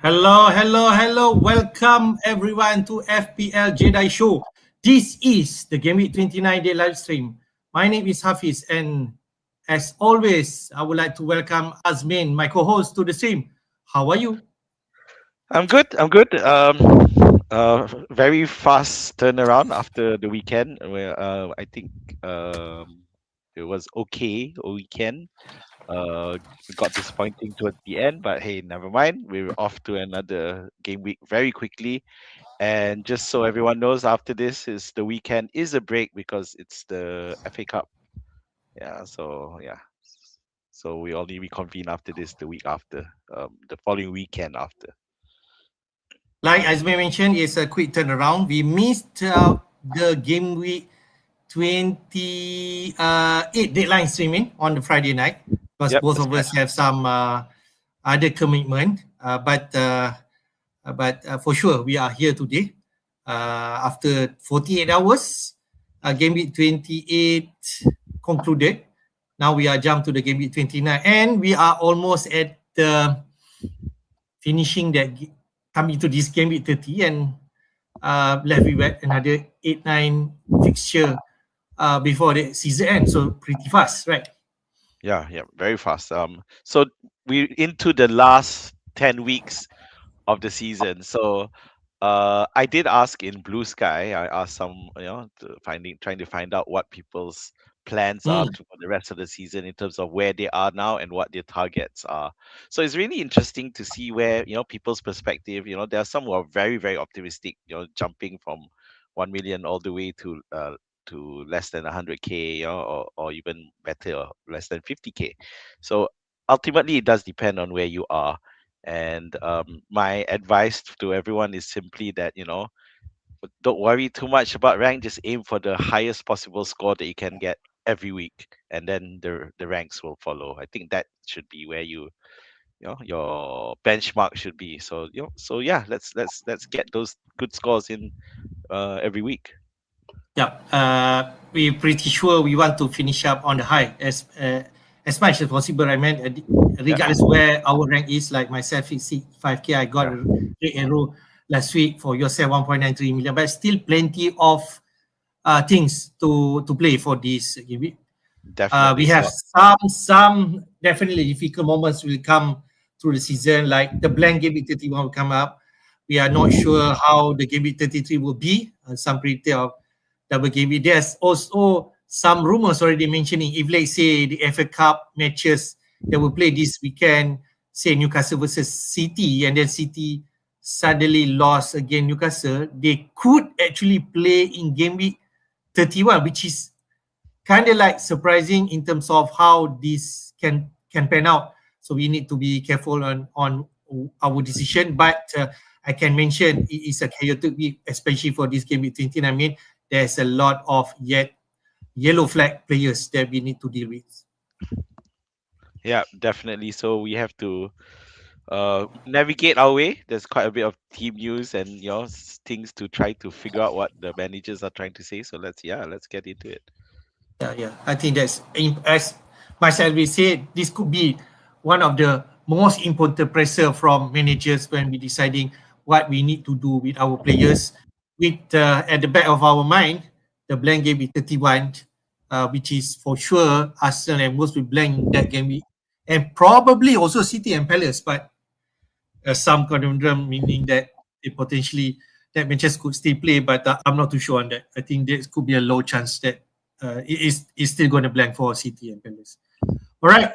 Hello. Welcome everyone to FPL Jedi show. This is the gameweek29 day live stream. My name is Hafiz, and as always, I would like to welcome Azmin, my co-host, to the stream. How are you? I'm good. Very fast turnaround after the weekend. Where I think it was okay a weekend. It got disappointing towards the end, but hey, never mind. We're off to another game week very quickly. And just so everyone knows, after this is the weekend is a break because it's the FA Cup. Yeah. So we only reconvene after this the week after, the following weekend after. Like Azmin mentioned, it's a quick turnaround. We missed the game week 28 deadline streaming on the Friday night because Yep, both that's of correct. us have some other commitment. But for sure, we are here today after 48 hours. Game week 28 concluded. Now we are jumped to the game week 29, and we are almost at the finishing that coming to this game week 30, and left with another 8-9 fixture before the season ends. So pretty fast, right? Yeah, very fast. So we're into the last 10 weeks of the season. So I did ask in Blue Sky. I asked some, trying to find out what people's plans are Mm. for the rest of the season in terms of where they are now and what their targets are. So it's really interesting to see where, people's perspective. There are some who are very, very optimistic, jumping from 1 million all the way to less than 100K, or even better, or less than 50K. So ultimately, it does depend on where you are. And my advice to everyone is simply that, don't worry too much about rank. Just aim for the highest possible score that you can get every week, and then the ranks will follow. I think that should be where your benchmark should be. So so yeah, let's get those good scores in every week. Yeah, we're pretty sure we want to finish up on the high as much as possible. I mean, Yeah, regardless where our rank is. Like myself, it's 5K. I got yeah, a red arrow last week. For yourself, 1.93 million. But still plenty of things to play for this game. We definitely. have So some definitely difficult moments will come through the season, like the blank game week 31 will come up. We are not sure how the game week 33 will be. Some predictor of double game week. There's also some rumors already mentioning if, let's say, the FA Cup matches that will play this weekend, say Newcastle versus City, and then City suddenly lost against Newcastle, they could actually play in game week 31, which is kind of like surprising in terms of how this can pan out. So we need to be careful on our decision. But I can mention it is a chaotic week, especially for this game with 29. I mean, there's a lot of yet yellow flag players that we need to deal with. yeah, definitely. So we have to navigate our way. There's quite a bit of team news and things to try to figure out what the managers are trying to say. So let's get into it. Yeah. I think that's as much as we say, this could be one of the most important pressure from managers when we deciding what we need to do with our players. With at the back of our mind, the blank game with 31, which is for sure Arsenal and most will blank that game week, and probably also City and Palace. But some conundrum meaning that they potentially that matches could still play, but I'm not too sure on that. I think there could be a low chance that it is still going to blank for City and Palace. All right,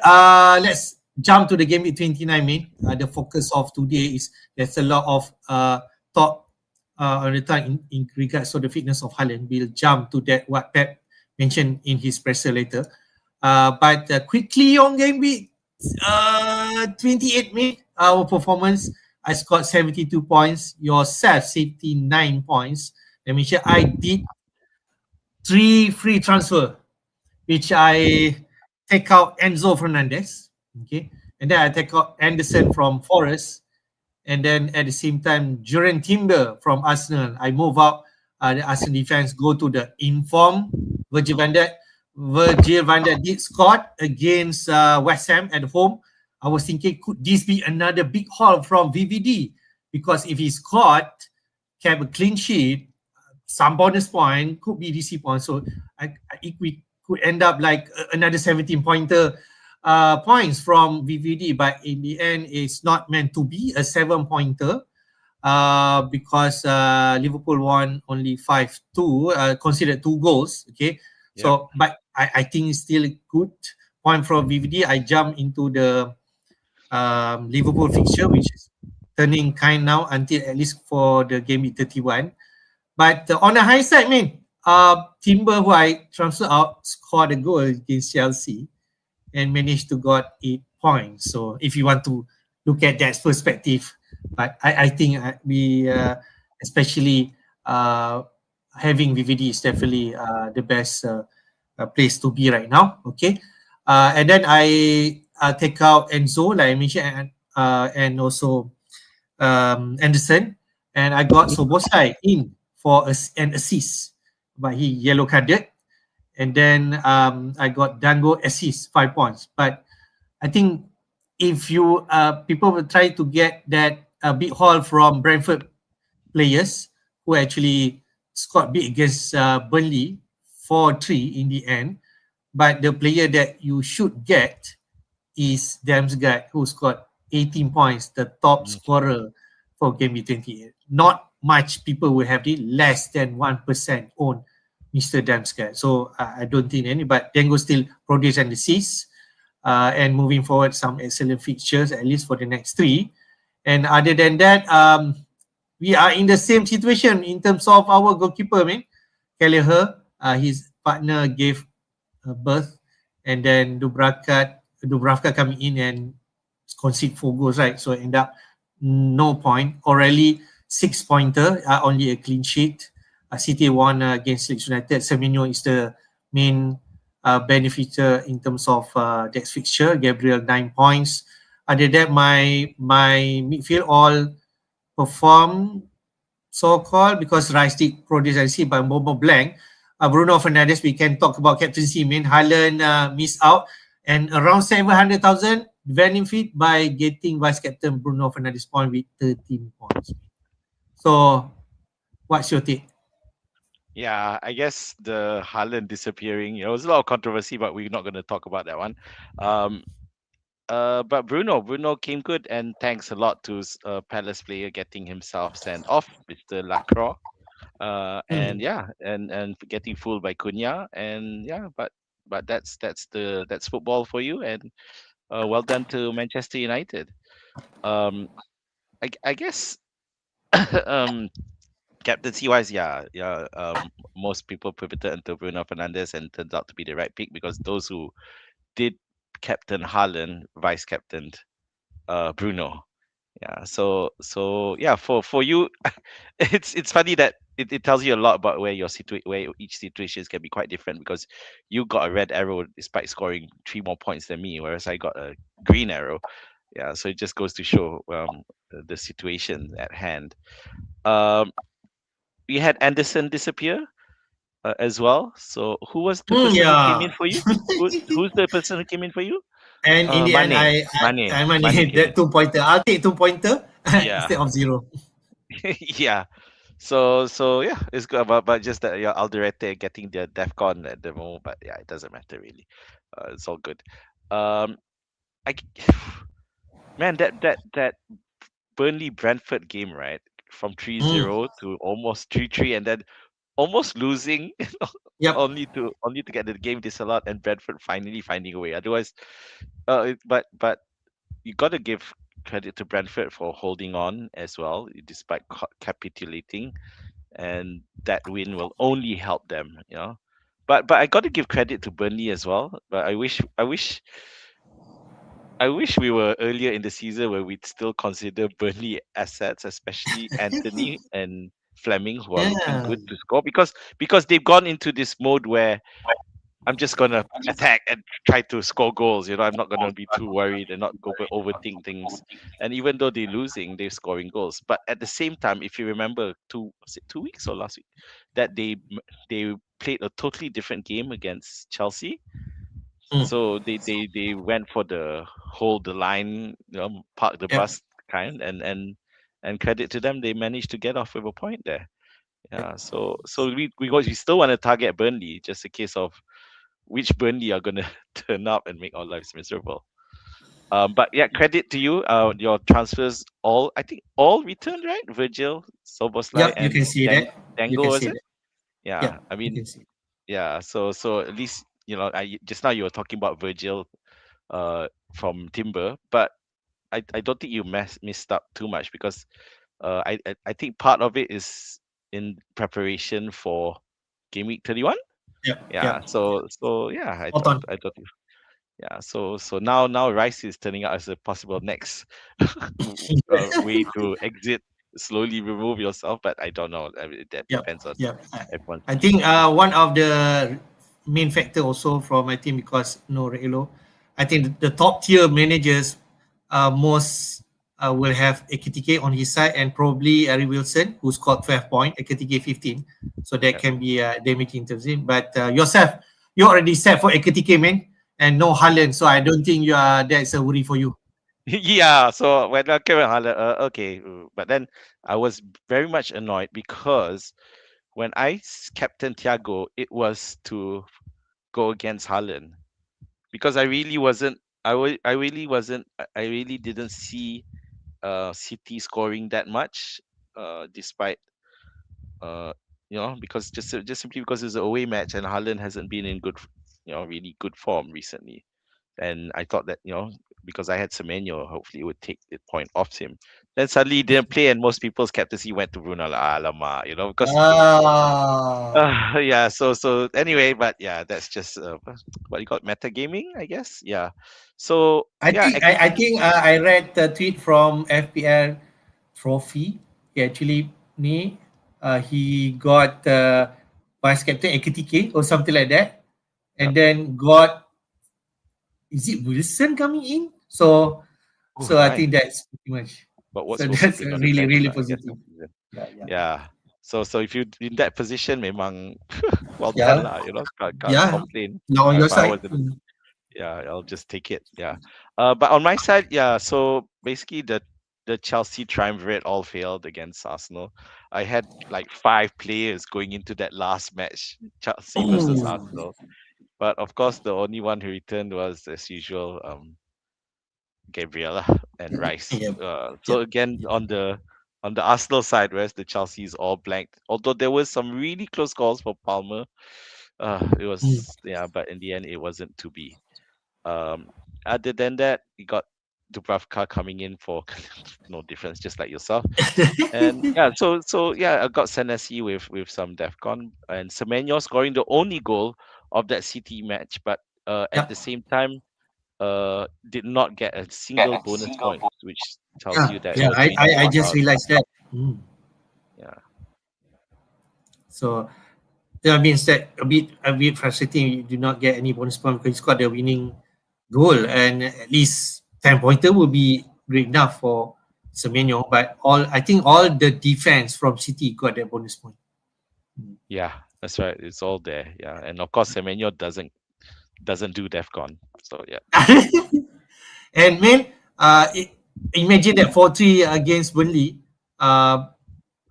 let's jump to the game with 29 mate. The focus of today is there's a lot of talk on the time in regards to the fitness of Haaland. We'll jump to that what Pep mentioned in his presser later. But quickly on game week 28 mate, our performance, I scored 72 points. Yourself 79 points. Let me share. I did 3 free transfer, which I take out Enzo Fernandez, okay, and then I take out Anderson from Forest, and then at the same time, Juran Timber from Arsenal. I move out the Arsenal defense, go to the inform Virgil van Dijk. Virgil van Dijk did score against West Ham at home. I was thinking, could this be another big haul from VVD? Because if he scored, kept a clean sheet, some bonus point, could be DC points. So if we could end up like another 17 pointer points from VVD, but in the end, it's not meant to be a 7 pointer because Liverpool won only 5-2, considered 2 goals. Okay, Yep. so but I think it's still a good point from VVD. I jump into the Liverpool fixture, which is turning kind now until at least for the game week 31. But on the high side, man, Timber, who I transferred out, scored a goal against Chelsea and managed to got 8 points. So if you want to look at that perspective, but I think we especially having VVD is definitely the best place to be right now. Okay, and then I take out Enzo, like I mentioned, and also Anderson, and I got Sobosai in for an assist, but he yellow carded. And then I got Dango assist 5 points. But I think if you people will try to get that big haul from Brentford players who actually scored big against Burnley 4-3 in the end, but the player that you should get is Damsgaard, who scored 18 points, the top Mm. scorer for game week 28. Not much people will have it, less than 1% own Mr. Damsgaard. So I don't think any, but Dango still produce an assist and moving forward some excellent fixtures, at least for the next three. And other than that, we are in the same situation in terms of our goalkeeper, man. Kelleher, his partner gave birth, and then Dubravka coming in and concede 4 goals, right? So end up no point. O'Reilly 6 pointer, only a clean sheet. City won against Leeds United. Semenyo is the main beneficiary in terms of that fixture. Gabriel 9 points. Other than that, my midfield all perform so-called because Rice did produce and see by Bobo Blank. Bruno Fernandes, we can talk about captaincy. Main Haaland missed out and around 700,000 benefit by getting vice captain Bruno Fernandes point with 13 points. So, what's your take? Yeah, I guess the Haaland disappearing, there's a lot of controversy, but we're not going to talk about that one. Um, but Bruno came good, and thanks a lot to Palace player getting himself sent off, Mr. Lacroix. And Hmm. yeah, and getting fooled by Cunha, and yeah, but that's football for you, and well done to Manchester United. Um, I guess um captaincy wise, yeah. Most people pivoted into Bruno Fernandes, and turns out to be the right pick because those who did captain Haaland, vice captained Bruno. Yeah, so yeah, for you, it's funny that it tells you a lot about where each situations can be quite different because you got a red arrow despite scoring 3 more points than me, whereas I got a green arrow. Yeah, so it just goes to show the situation at hand. Um, we had Anderson disappear as well. So who was the person who came Yeah. in for you? Who's the person who came in for you? And in the end, Mane. Mane. I Mane managed came in. that 2 pointer. I'll take 2 pointer Yeah. instead of zero. Yeah. So yeah, it's good, but just that your Alderete getting their DefCon at the moment, but yeah, it doesn't matter really. It's all good. Um, I man, that Burnley Brentford game, right? From three Mm. zero to almost 3-3, and then almost losing Yep. only to get the game disallowed, and Brentford finally finding a way. Otherwise, but you got to give credit to Brentford for holding on as well, despite capitulating, and that win will only help them. But I got to give credit to Burnley as well. But I wish we were earlier in the season where we'd still consider Burnley assets, especially Anthony and Fleming, who are looking Yeah. good to score because they've gone into this mode where I'm just gonna attack and try to score goals. I'm not gonna be too worried and not overthink things. And even though they're losing, they're scoring goals. But at the same time, if you remember, was it 2 weeks or last week, that they played a totally different game against Chelsea. Mm. So they went for the hold the line, park the Yep. bus kind, and credit to them, they managed to get off with a point there. Yep. Yeah, so we still want to target Burnley, just a case of which Burnley are gonna turn up and make our lives miserable. But yeah, credit to you. Your transfers all, I think all returned, right? Virgil, Soboslai, Yep. You and can see that. You Dango, can was see it? that. Yeah, Yeah. I You mean, can see. yeah. So at least I just now you were talking about Virgil, from Timber, but I don't think you missed up too much because I think part of it is in preparation for game week 31. Yep. Yeah, Yep. so yeah, Spot on. I thought yeah, so now Rice is turning out as a possible next way to exit, slowly remove yourself, but I don't know. I mean, that Yep. depends on Yep. everyone's I team. think one of the main factor also from my team because no Relo, I think the top tier managers most will have Ekitike on his side and probably Ari Wilson who scored 12 point, Ekitike 15. So that Yeah. can be damaging in terms of. But yourself, you already set for Ekitike, man, and no Haaland. So I don't think you are that's a worry for you. Yeah, so when I came out, okay, but then I was very much annoyed because when captain Thiago, it was to go against Haaland because I really wasn't. I really wasn't. I really didn't see City scoring that much, despite uh, because just simply because it's an away match and Haaland hasn't been in really good form recently. And I thought that because I had Semenyo, hopefully it would take the point off him. Then suddenly he didn't play, and most people's captaincy went to Bruno. Alamak, because Ah, yeah. So anyway, but yeah, that's just what you call it, metagaming, I guess. Yeah. So yeah, I think I read the tweet from FPL Trophy. He actually he got vice captain Ekitike or something like that, yeah. and then got is it Wilson coming in? So Oh, I right. think that's pretty much. But what's So supposed to that's been on the really bench really lah, I guess. positive. Yeah, yeah, Yeah. So if you in that position, memang well done yeah, lah. Can't yeah. complain. Now on your If I side. was in, yeah, I'll just take it. Yeah. But on my side, yeah. So basically, the Chelsea triumvirate all failed against Arsenal. I had like 5 players going into that last match, Chelsea versus Oh, Arsenal. But of course, the only one who returned was, as usual, Gabriella and Rice. yeah, So yeah. again, on the Arsenal side, whereas the Chelsea is all blanked. Although there was some really close calls for Palmer, it Mm. was, yeah, but in the end, it wasn't to be. Um, Other than that, you got Dubravka coming in for no difference, just like yourself. And yeah, so yeah, I got Senesi with some Defcon and Semenyo scoring the only goal of that City match, but at Yep. the same time, did not get a single bonus point, which tells you that it Yeah. was really I all just about, realized that. Mm. yeah. So that means that a bit frustrating. You do not get any bonus point because you scored the winning goal, and at least 10 pointer will be great enough for Semenyo. But I think all the defense from City got that bonus point. Yeah, that's right. It's all there. Yeah, and of course Semenyo doesn't do Defcon. So yeah. And man, imagine that 4-3 against Burnley.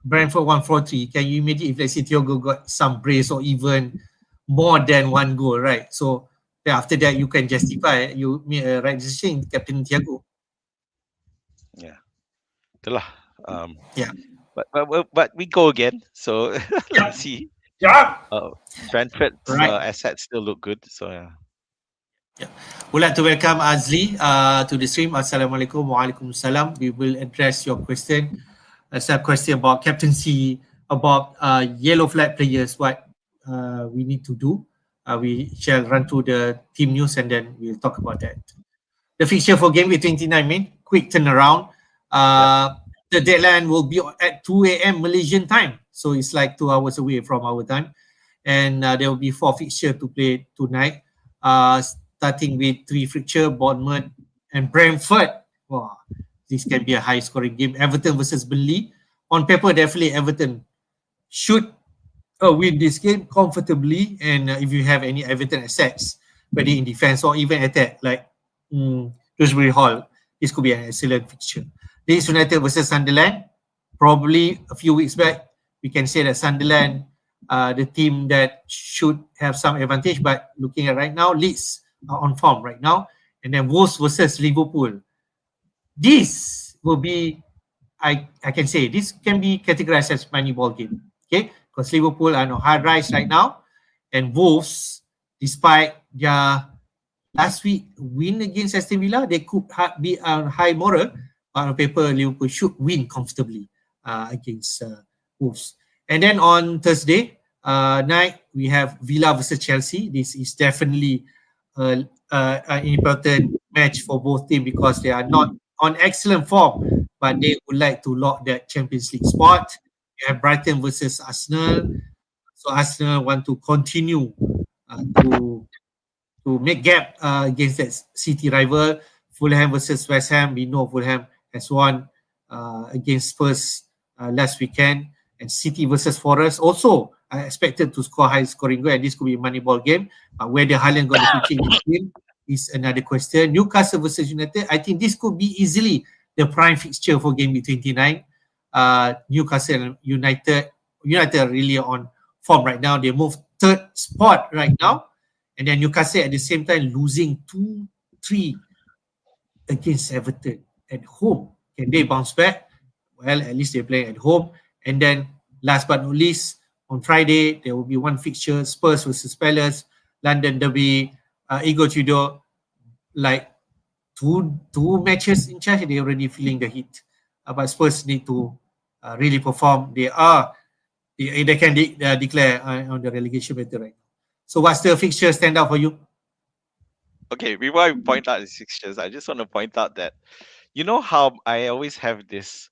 Brentford 1-4-3. Can you imagine if let's say Thiago got some brace or even more than one goal, right? So then after that you can justify you made a right decision, Captain Thiago. Yeah. Itulah. Um, Yeah. but we go again. So let's Yeah. see. Yeah. Brentford's Right. assets still look good. So yeah. Yeah. Would like to welcome Azli to the stream. Assalamualaikum Waalaikumsalam. We will address your question. Some question about captaincy, about yellow flag players, what we need to do. We shall run through the team news and then we'll talk about that. The fixture for game week 29, man. Quick turnaround. Yep. The deadline will be at 2 a.m. Malaysian time. So it's like 2 hours away from our time. And there will be 4 fixtures to play tonight. Starting with 3 fixture, Bournemouth and Brentford. Wow, this can be a high scoring game. Everton versus Burnley. On paper, definitely Everton should win this game comfortably. And if you have any Everton assets, whether in defense or even attack, like Dewsbury Hall. This could be an excellent fixture. Leeds United versus Sunderland. Probably a few weeks back, we can say that Sunderland, the team that should have some advantage, but looking at right now, Leeds are on form right now. And then Wolves versus Liverpool. This will be, I can say, this can be categorized as money ball game. Okay, because Liverpool are on hard rise right now, and Wolves, despite their last week win against Aston Villa, they could be on high moral, but on paper, Liverpool should win comfortably against Wolves. And then on Thursday night, we have Villa versus Chelsea. This is definitely an important match for both teams because they are not on excellent form, but they would like to lock that Champions League spot. We have Brighton versus Arsenal. So Arsenal want to continue to make gap against that City rival. Fulham versus West Ham. We know Fulham has won against Spurs last weekend. And City versus Forest also expected to score high scoring goal. And this could be a money ball game. But whether Haaland going to feature in this game is another question. Newcastle versus United. I think this could be easily the prime fixture for game week 29. Newcastle and United are really on form right now. They moved third spot right now. And then Newcastle at the same time losing 2-3 against Everton at home. Can they bounce back? Well, at least they're playing at home. And then last but not least, on Friday, there will be one fixture, Spurs versus Palace, London Derby, Igor Tudor, like two matches in charge, they're already feeling the heat. But Spurs need to really perform. They can declare on the relegation battle right now. So what's the fixture stand out for you? Okay, before I point out the fixtures, I just want to point out that you know how I always have this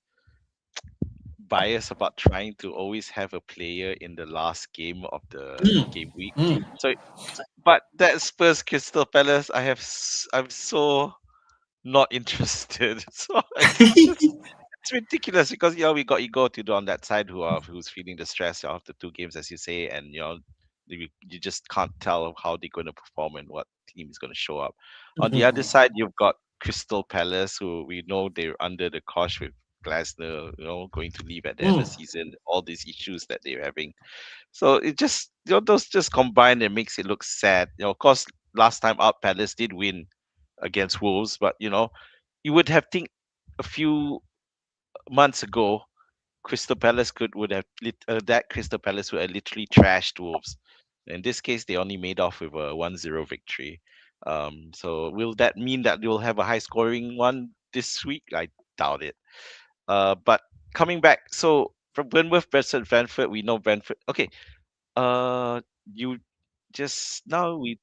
bias about trying to always have a player in the last game of the Mm, game week. mm. So, but that Spurs Crystal Palace, I'm so not interested. So it's ridiculous because we got Igor to do on that side who's feeling the stress after two games, as you say, and you just can't tell how they're going to perform and what team is going to show up. On the other Mhm. side, you've got Crystal Palace, who we know they're under the cosh with Glasner, going to leave at the end of the Mm. season, all these issues that they're having. So it just those just combined and makes it look sad. Of course, last time out, Palace did win against Wolves, but you would have think a few months ago Crystal Palace that Crystal Palace would have literally trashed Wolves. In this case, they only made off with a 1-0 victory. So will that mean that you'll have a high scoring one this week? I doubt it. But coming back, so from Bournemouth versus Brentford, we know Brentford. Okay, you just now we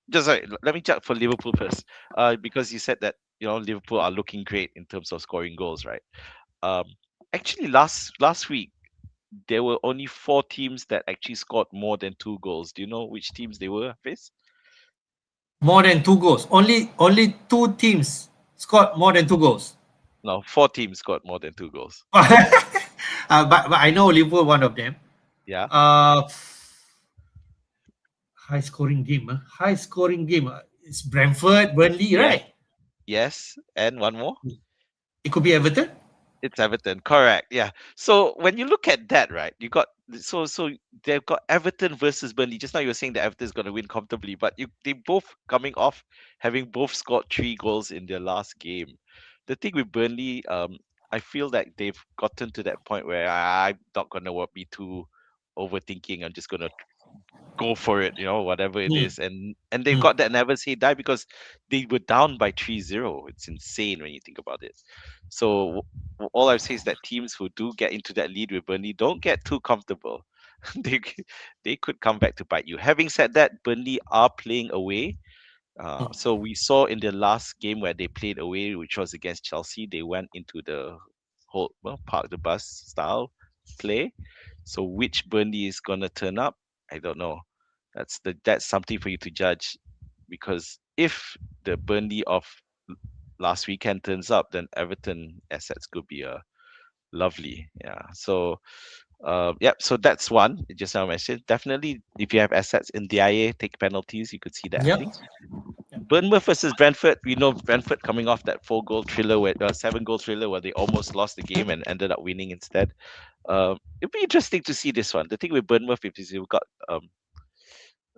just sorry, let me check for Liverpool first. Because you said that Liverpool are looking great in terms of scoring goals, right? Um, Actually, last week there were only four teams that actually scored more than two goals. Do you know which teams they were, Hafiz? More than two goals. Only two teams scored more than two goals. No, four teams scored more than two goals. But I know Liverpool one of them. Yeah. Uh, high scoring game. High scoring game. It's Brentford, Burnley, Yes. right? Yes. And one more. It could be Everton. It's Everton, correct. Yeah. So when you look at that, right, you got so they've got Everton versus Burnley. Just now you were saying that Everton's going to win comfortably, but they both coming off having both scored three goals in their last game. The thing with Burnley, I feel that they've gotten to that point where I'm not going to be too overthinking. I'm just going to go for it, whatever it Mm, is. And they've mm, got that never say die because they were down by 3-0. It's insane when you think about it. So all I say is that teams who do get into that lead with Burnley don't get too comfortable. They could come back to bite you. Having said that, Burnley are playing away. mm. So we saw in the last game where they played away, which was against Chelsea, they went into the whole park the bus style play. So which Burnley is gonna turn up? I don't know. That's something for you to judge, because if the Burnley of last weekend turns up, then Everton assets could be a lovely. Yeah. So Yep. So that's one. Just now mentioned. Definitely, if you have assets in DIA, take penalties. You could see that Yep. happening. Yep. Bournemouth versus Brentford. We know Brentford coming off that 4 goal thriller, where 7 goal thriller, where they almost lost the game and ended up winning instead. It'd be interesting to see this one. The thing with Bournemouth is you've got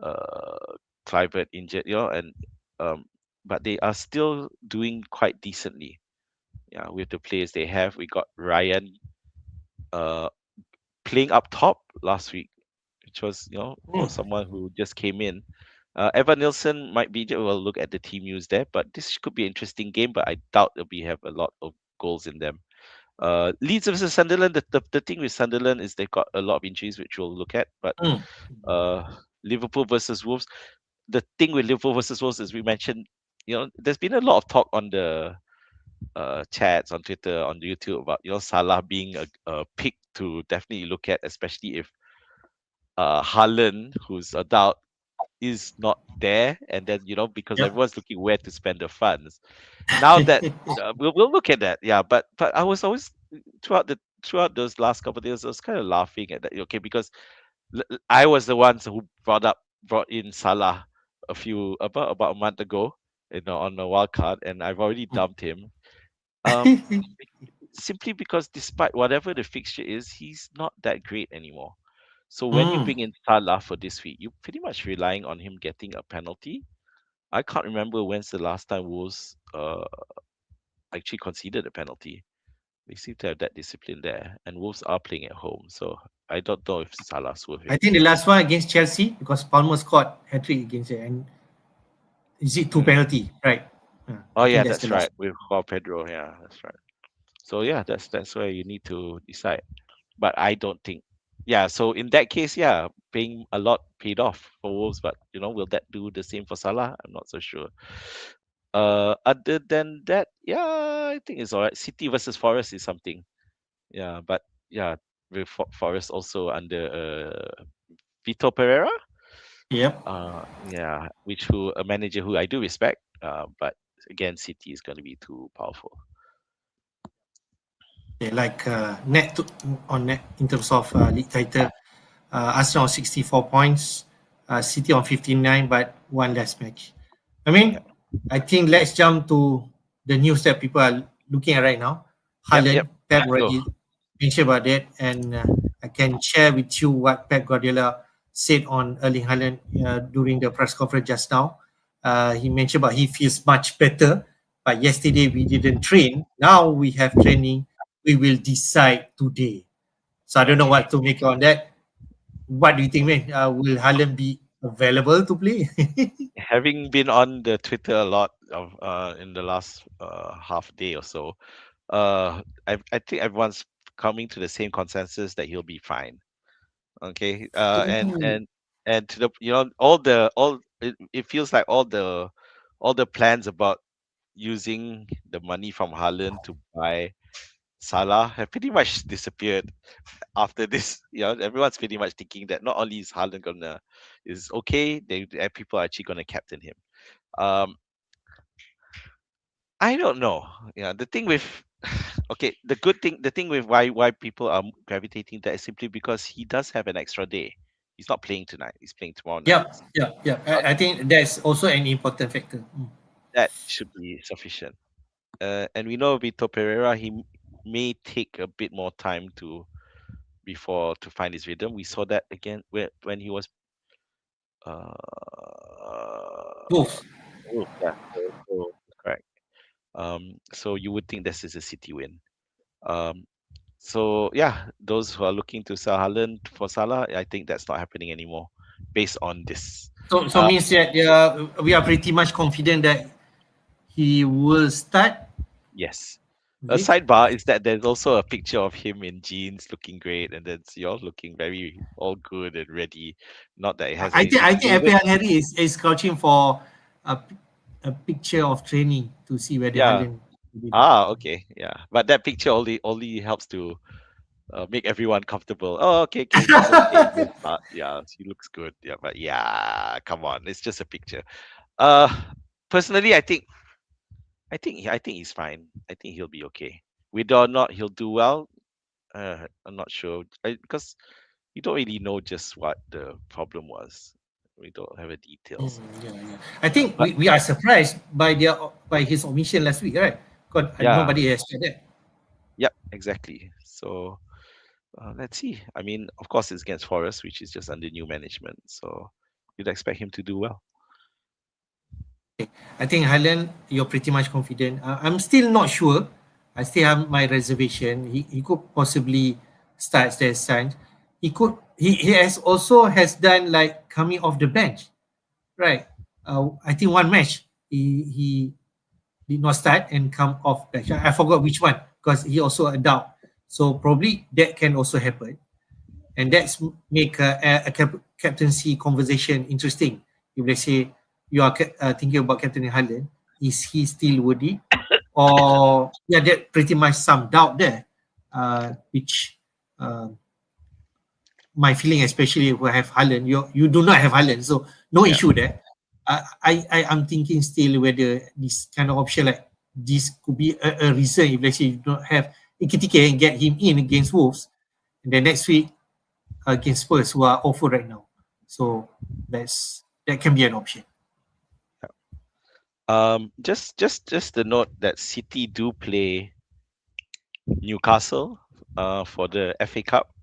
uh Clivert injured, and um, but they are still doing quite decently. Yeah, with the players they have, we got Ryan uh playing up top last week, which was for Mm. someone who just came in. Evan Nilsson might be. We'll look at the team news there, but this could be an interesting game. But I doubt that we have a lot of goals in them. Leeds versus Sunderland. The thing with Sunderland is they've got a lot of injuries, which we'll look at. But Mm. uh, Liverpool versus Wolves. The thing with Liverpool versus Wolves is we mentioned. There's been a lot of talk on the chats on Twitter, on YouTube about Salah being a pick to definitely look at, especially if Haaland, who's a doubt, is not there, and then because Yep. everyone's looking where to spend the funds. Now that we'll look at that, yeah. But I was always throughout those last couple of days, I was kind of laughing at that. Okay, because I was the ones who brought in Salah about a month ago, on the wild card, and I've already dumped him. Um, Simply because despite whatever the fixture is, he's not that great anymore. So when you Mm. bring in Salah for this week, you're pretty much relying on him getting a penalty. I can't remember when's the last time Wolves actually conceded a penalty. They seem to have that discipline there, and Wolves are playing at home, so I don't know if Salah's worth I it. think the last one against Chelsea because Palmer scored hat trick against it, and is it two Mm. penalty? Right. Oh I think yeah, that's the that's last. right with Joao Pedro. Yeah, that's right. So yeah, that's where you need to decide. But I don't think. Yeah, so in that case, yeah, paying a lot paid off for Wolves, but will that do the same for Salah? I'm not so sure. Other than that, yeah, I think it's all right. City versus Forest is something. Yeah, but yeah, with Forest also under Vitor Pereira. Yep. Yeah, which who a manager who I do respect. But again, City is going to be too powerful. Yeah, like net to, on net in terms of league title, Arsenal on 64 points, City on 59, but one less match. I Yeah. mean, I think let's jump to the news that people are looking at right now. Yep. Yep. Haaland, Pep Let's go. already mentioned about that, and I can share with you what Pep Guardiola said on Erling Haaland during the press conference just now. He mentioned about he feels much better, but yesterday we didn't train. Now we have training. We will decide today. So I don't know Okay. what to make on that. What do you think, man? Will Haaland be available to play? Having been on the Twitter a lot of in the last half day or so, I think everyone's coming to the same consensus that he'll be fine. Okay, Ooh. and to the all it feels like all the plans about using the money from Haaland to buy Salah have pretty much disappeared after this. Everyone's pretty much thinking that not only is Haaland gonna is okay, people are actually gonna captain him. Um, I don't know. Yeah, the thing with okay, the thing with why people are gravitating that is simply because he does have an extra day. He's not playing tonight. He's playing tomorrow night. Yep, yep, yep. Uh, I think that's also an important factor. Mm. That should be sufficient. And we know Vitor Pereira, may take a bit more time to find his rhythm. We saw that again when he was Both. yeah, so correct. So you would think this is a City win. Um, so yeah, those who are looking to sell Haaland for Salah, I think that's not happening anymore, based on this. So Uh, means that we are pretty much confident that he will start. yes. Is A it? sidebar is that there's also a picture of him in jeans, looking great, and then you're looking very all good and ready. Not that it has anything I to think do with it. FPL Harry is crouching for a, a picture of training to see whether Yeah. Haaland will be there. Okay. Yeah. But that picture only helps to make everyone comfortable. Oh, okay, okay, he's okay. He'll start. Yeah, he looks good. Yeah, but yeah, come on, it's just a picture. Uh, Personally, I think he's fine. I think he'll be okay. Whether or not he'll do well, I'm not sure because we don't really know just what the problem was. We don't have the details. Yeah, yeah. I think But we are surprised by his omission last week, right? Because yeah, nobody expected that. yep, exactly. So let's see. I mean, of course, it's against Forest, which is just under new management. So you'd expect him to do well. Okay. I think Haaland, you're pretty much confident. I'm still not sure. I still have my reservation. He could possibly start their signs. He has also has done like coming off the bench, right? I think one match he did not start and come off bench. I forgot which one because he also a doubt. So probably that can also happen, and that's make captaincy conversation interesting. If let's say you are thinking about Captain Haaland, is he still worthy? Or yeah, that pretty much some doubt there, which uh, my feeling, especially if we have Haaland, you do not have Haaland, so no Yeah, issue there. I am thinking still whether this kind of option like this could be a reason if let's say you don't have Ekitike and get him in against Wolves, and then next week against Spurs who are awful right now. So that can be an option. just the note that City do play Newcastle for the FA Cup.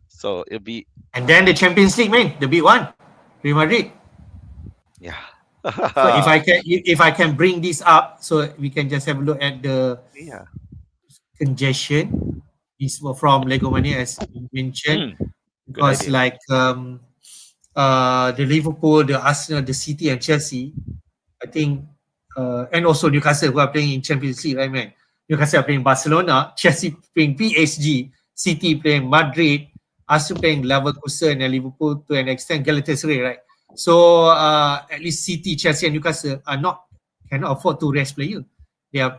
So it'll be And then the Champions League, man, the big one, Real Madrid. yeah. So if I can bring this up, so we can just have a look at the Yeah. congestion. This was from Legomané as you mentioned, Mm, good because idea. like the Liverpool, the Arsenal, the City, and Chelsea, I think, and also Newcastle who are playing in Champions League, right, man? Newcastle are playing Barcelona, Chelsea playing PSG, City playing Madrid, Arsenal playing Leverkusen, and Liverpool to an extent Galatasaray, right? So at least City, Chelsea, and Newcastle are not cannot afford to rest player. Yeah.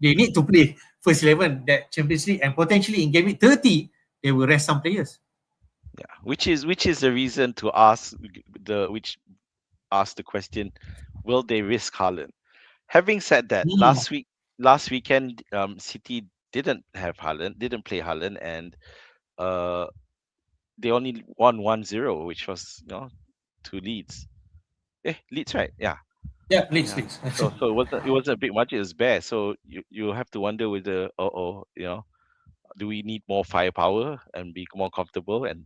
They need to play first 11 that Champions League, and potentially in game week 30 they will rest some players. Yeah. Which is the reason to ask the question, will they risk Haaland? Having said that, Hmm. last weekend, City didn't have Haaland, didn't play Haaland, and uh, they only won 1-0, which was to Leeds. Leeds, right? Yeah, Yeah, please, yeah. please. So it wasn't a big margin. It was bare. So you have to wonder whether do we need more firepower and be more comfortable and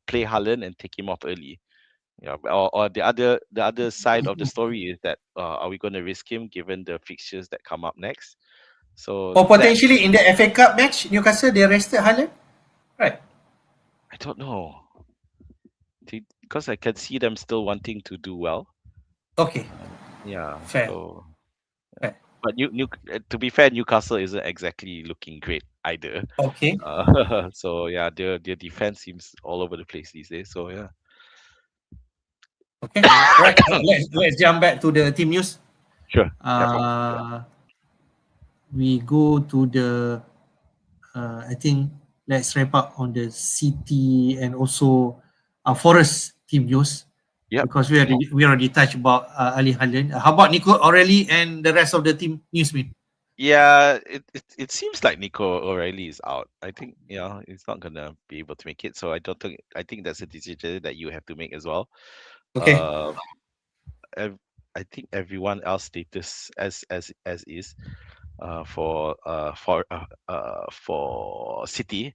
play Haaland and take him off early? Yeah, or the other side of the story is that are we going to risk him given the fixtures that come up next? So Or that potentially in the FA Cup match, Newcastle they rested Haaland, right? I don't know. Because I can see them still wanting to do well. Okay, Yeah. fair, So, fair. but to be fair, Newcastle isn't exactly looking great either. Okay, So yeah, their defense seems all over the place these days. So yeah. okay. Right. Let's jump back to the team news. Sure. Yep. We go to the I think let's wrap up on the City and also Forest team news Yep. because we already touched about Ali Haaland. How about Nico O'Reilly and the rest of the team news, mate? Yeah, it seems like Nico O'Reilly is out. I think he's not gonna be able to make it. So I think that's a decision that you have to make as well. Okay. Uh, I think everyone else status as is. For City.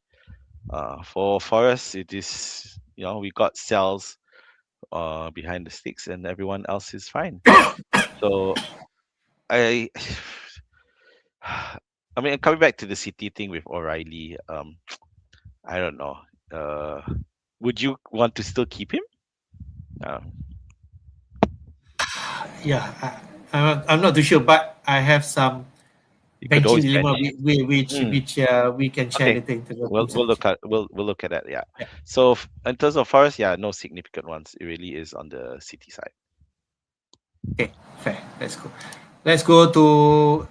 For Forest, it is we got cells behind the sticks, and everyone else is fine. So I I mean, coming back to the City thing with O'Reilly, I don't know. Uh, would you want to still keep him? Uh, Yeah, I'm not too sure, but I have some you could benching always bench. dilemma Mm, which we can share okay, later into the we'll team we'll look selection. at we'll look at that. Yeah. Yeah. So in terms of Forest, yeah, no significant ones. It really is on the City side. Okay, fair. Let's go to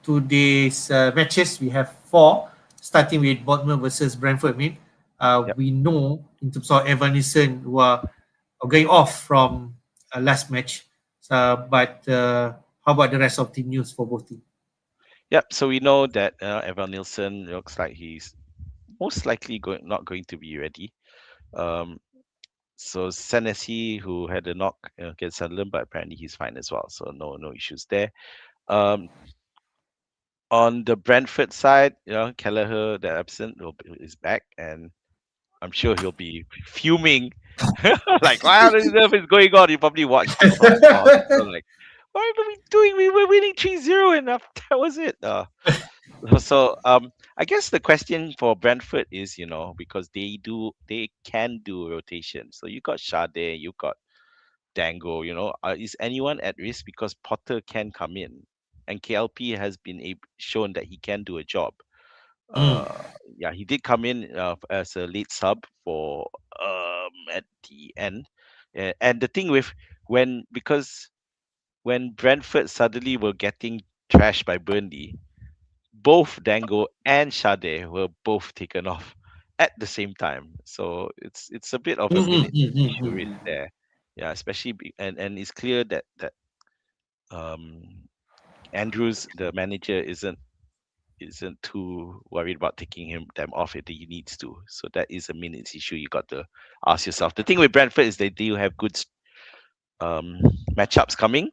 today's matches. We have four, starting with Bournemouth versus Brentford. Yep. We know in terms of Evan Nielsen who are going off from last match. But how about the rest of the news for both teams? Yep. So we know that Evan Nielsen looks like he's most likely not going to be ready. Um, so Senesi, who had a knock against Sunderland, but apparently he's fine as well. So no issues there. Um, on the Brentford side, Kelleher, the absent, is back, and I'm sure he'll be fuming. Like, why don't you know if it's going on? You probably watched it from hospital. Like, what are we doing? We were winning 3-0 and that was it. So I guess the question for Brentford is, because they can do rotation. So you got Sade, you got Dango, is anyone at risk? Because Potter can come in, and KLP has been shown that he can do a job. Mm, Uh, yeah, he did come in as a late sub for at the end. And the thing with because when Brentford suddenly were getting trashed by Burnley, both Dango and Sade were both taken off at the same time. So it's a bit of a minute issue risk there. Yeah, especially and it's clear that um Andrews, the manager, isn't too worried about taking them off if he needs to. So that is a minutes issue you got to ask yourself. The thing with Brentford is they do have good um, matchups coming.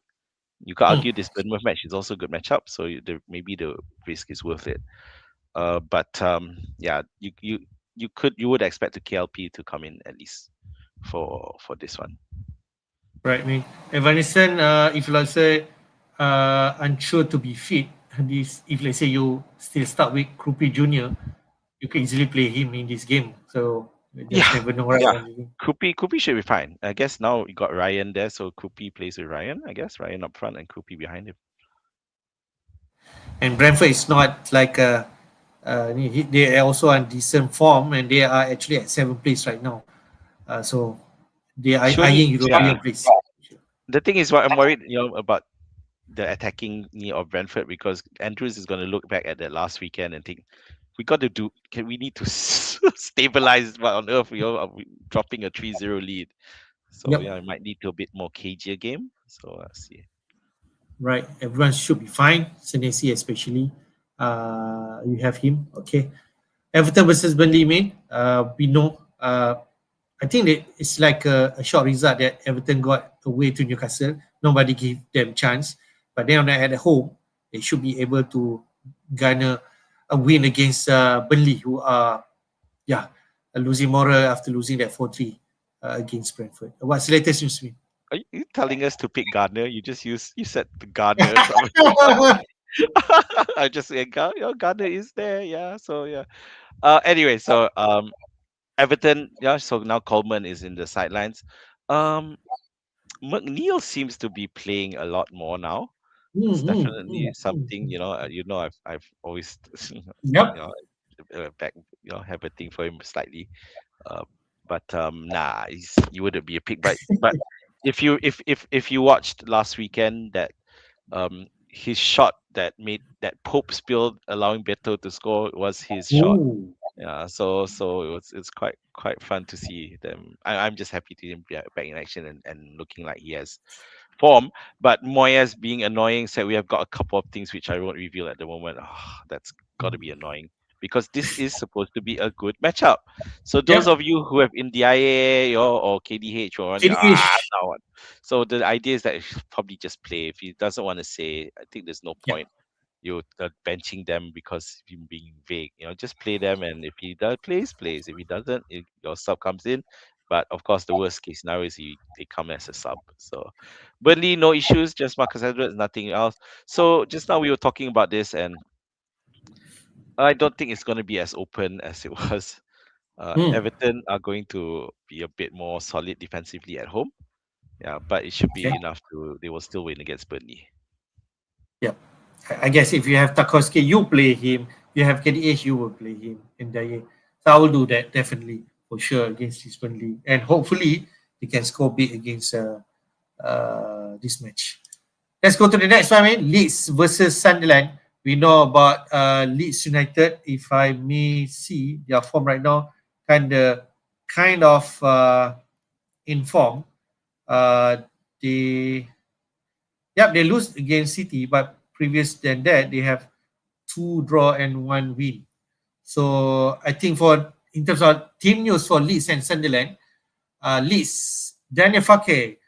You could mm. argue this Bournemouth match is also a good matchup, so maybe the risk is worth it. But yeah, you would expect the KLP to come in at least for this one. Right, I mean, Evanescent, if let's say unsure to be fit, this if let's say you still start with Krupi Junior, you can easily play him in this game. So you just Yeah, never know, right? yeah. Yeah. Krupi should be fine. I guess now you got Ryan there, so Krupi plays with Ryan. I guess Ryan up front and Krupi behind him. And Brentford is not like they are also on decent form, and they are actually at seventh place right now. So they are Surely, eyeing European yeah. place. The thing is, what I'm worried, about the attacking knee of Brentford because Andrews is going to look back at that last weekend and think we need to stabilize what on earth are we dropping a 3-0 lead. So Yep. yeah, it might lead to a bit more cagier game. So let's see. Right. Everyone should be fine. Senesi especially. You have him. Okay. Everton versus Burnley, mate. We know. I think that it's like a short result that Everton got away to Newcastle. Nobody gave them chance, but then at home, they should be able to garner a win against Burnley, who are losing moral after losing that 4-3 against Brentford. What's the latest news? Are you telling us to pick Gardner? You said the Gardner. So I just said, Gardner is there. Yeah. So yeah. Anyway, so Everton. Yeah. So now Coleman is in the sidelines. Um, McNeil seems to be playing a lot more now. It's definitely something, I've always, you Yep. know, back, have a thing for him slightly. Uh, but nah, you wouldn't be a pick. But if you watched last weekend that his shot that made that Pope spilled, allowing Beto to score was his shot. Ooh. Yeah, so it's quite fun to see them. I'm just happy to see him back in action and looking like he has form. But Moyes being annoying said we have got a couple of things which I won't reveal at the moment. That's got to be annoying because this is supposed to be a good matchup. So those Yep. of you who have India or KDH or on, Kid-ish. now what? So the idea is that he should probably just play. If he doesn't want to say, I think there's no Yeah. point you benching them because of him being vague. Just play them, and if he does plays. If he doesn't, your sub comes in. But of course, the worst case scenario is they come as a sub. So Burnley, no issues, just Marcus Edwards, nothing else. So just now we were talking about this, and I don't think it's going to be as open as it was. Hmm. Everton are going to be a bit more solid defensively at home. Yeah, but it should Okay. be enough they will still win against Burnley. Yep. I guess if you have Tarkowski, you play him. You have KDH, you will play him in the. So I will do that definitely for sure against this Burnley, and hopefully they can score big against this match. Let's go to the next one, man. Leeds versus Sunderland. We know about Leeds United. If I may see their form right now, kind of in form. Uh, they they lose against City, but previous than that, they have two draw and one win. So I think for in terms of team news for Leeds and Sunderland, Leeds, Daniel Fake,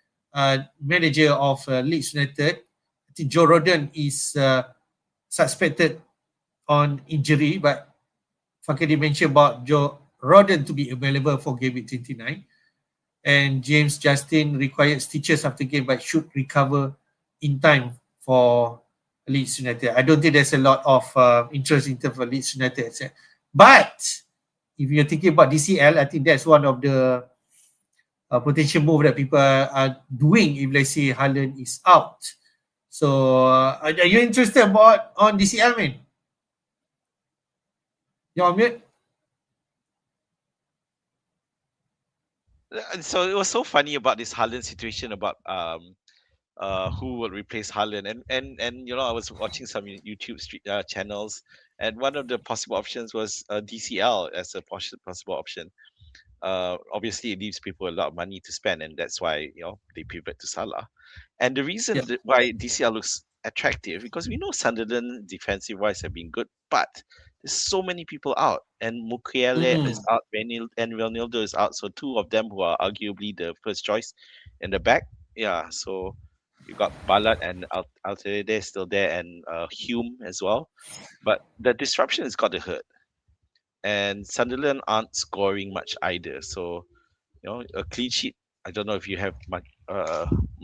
manager of Leeds United, I think Joe Rodon is suspected on injury, but Fake did mention about Joe Rodon to be available for game week 29. And James Justin required stitches after game but should recover in time for Leeds United. I don't think there's a lot of interest in terms of Leeds United. But if you're thinking about DCL, I think that's one of the potential move that people are doing if let's say Haaland is out. So are you interested about on DCL, man? You're on mute? So it was so funny about this Haaland situation about who will replace Haaland, and I was watching some YouTube channels, and one of the possible options was DCL as a possible option. Obviously it leaves people a lot of money to spend, and that's why they pivot to Salah. And the reason Yeah. why DCL looks attractive, because we know Sunderland defensive wise have been good, but there's so many people out, and Mukiele is Mm-mm. out, and Ronaldo is out, so two of them who are arguably the first choice in the back. Yeah, so you got Ballard and Alterede still there, and Hume as well, but the disruption has got to hurt, and Sunderland aren't scoring much either. So a clean sheet. I don't know if you have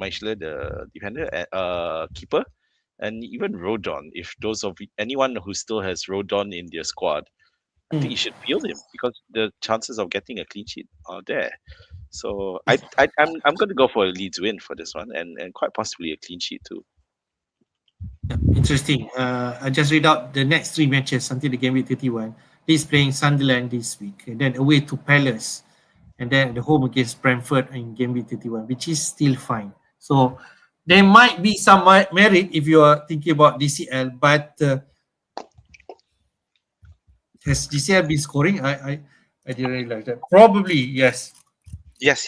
Meichler, the defender, keeper, and even Rodon. If anyone who still has Rodon in their squad, I think you Mm. should field him because the chances of getting a clean sheet are there. So I'm going to go for a Leeds win for this one, and quite possibly a clean sheet too. Yeah, interesting. I just read out the next three matches until the game week 31. Leeds playing Sunderland this week, and then away to Palace, and then at the home against Brentford in game week 31, which is still fine. So there might be some merit if you are thinking about DCL, but has DCL been scoring? I didn't realize that. Probably yes. Yes.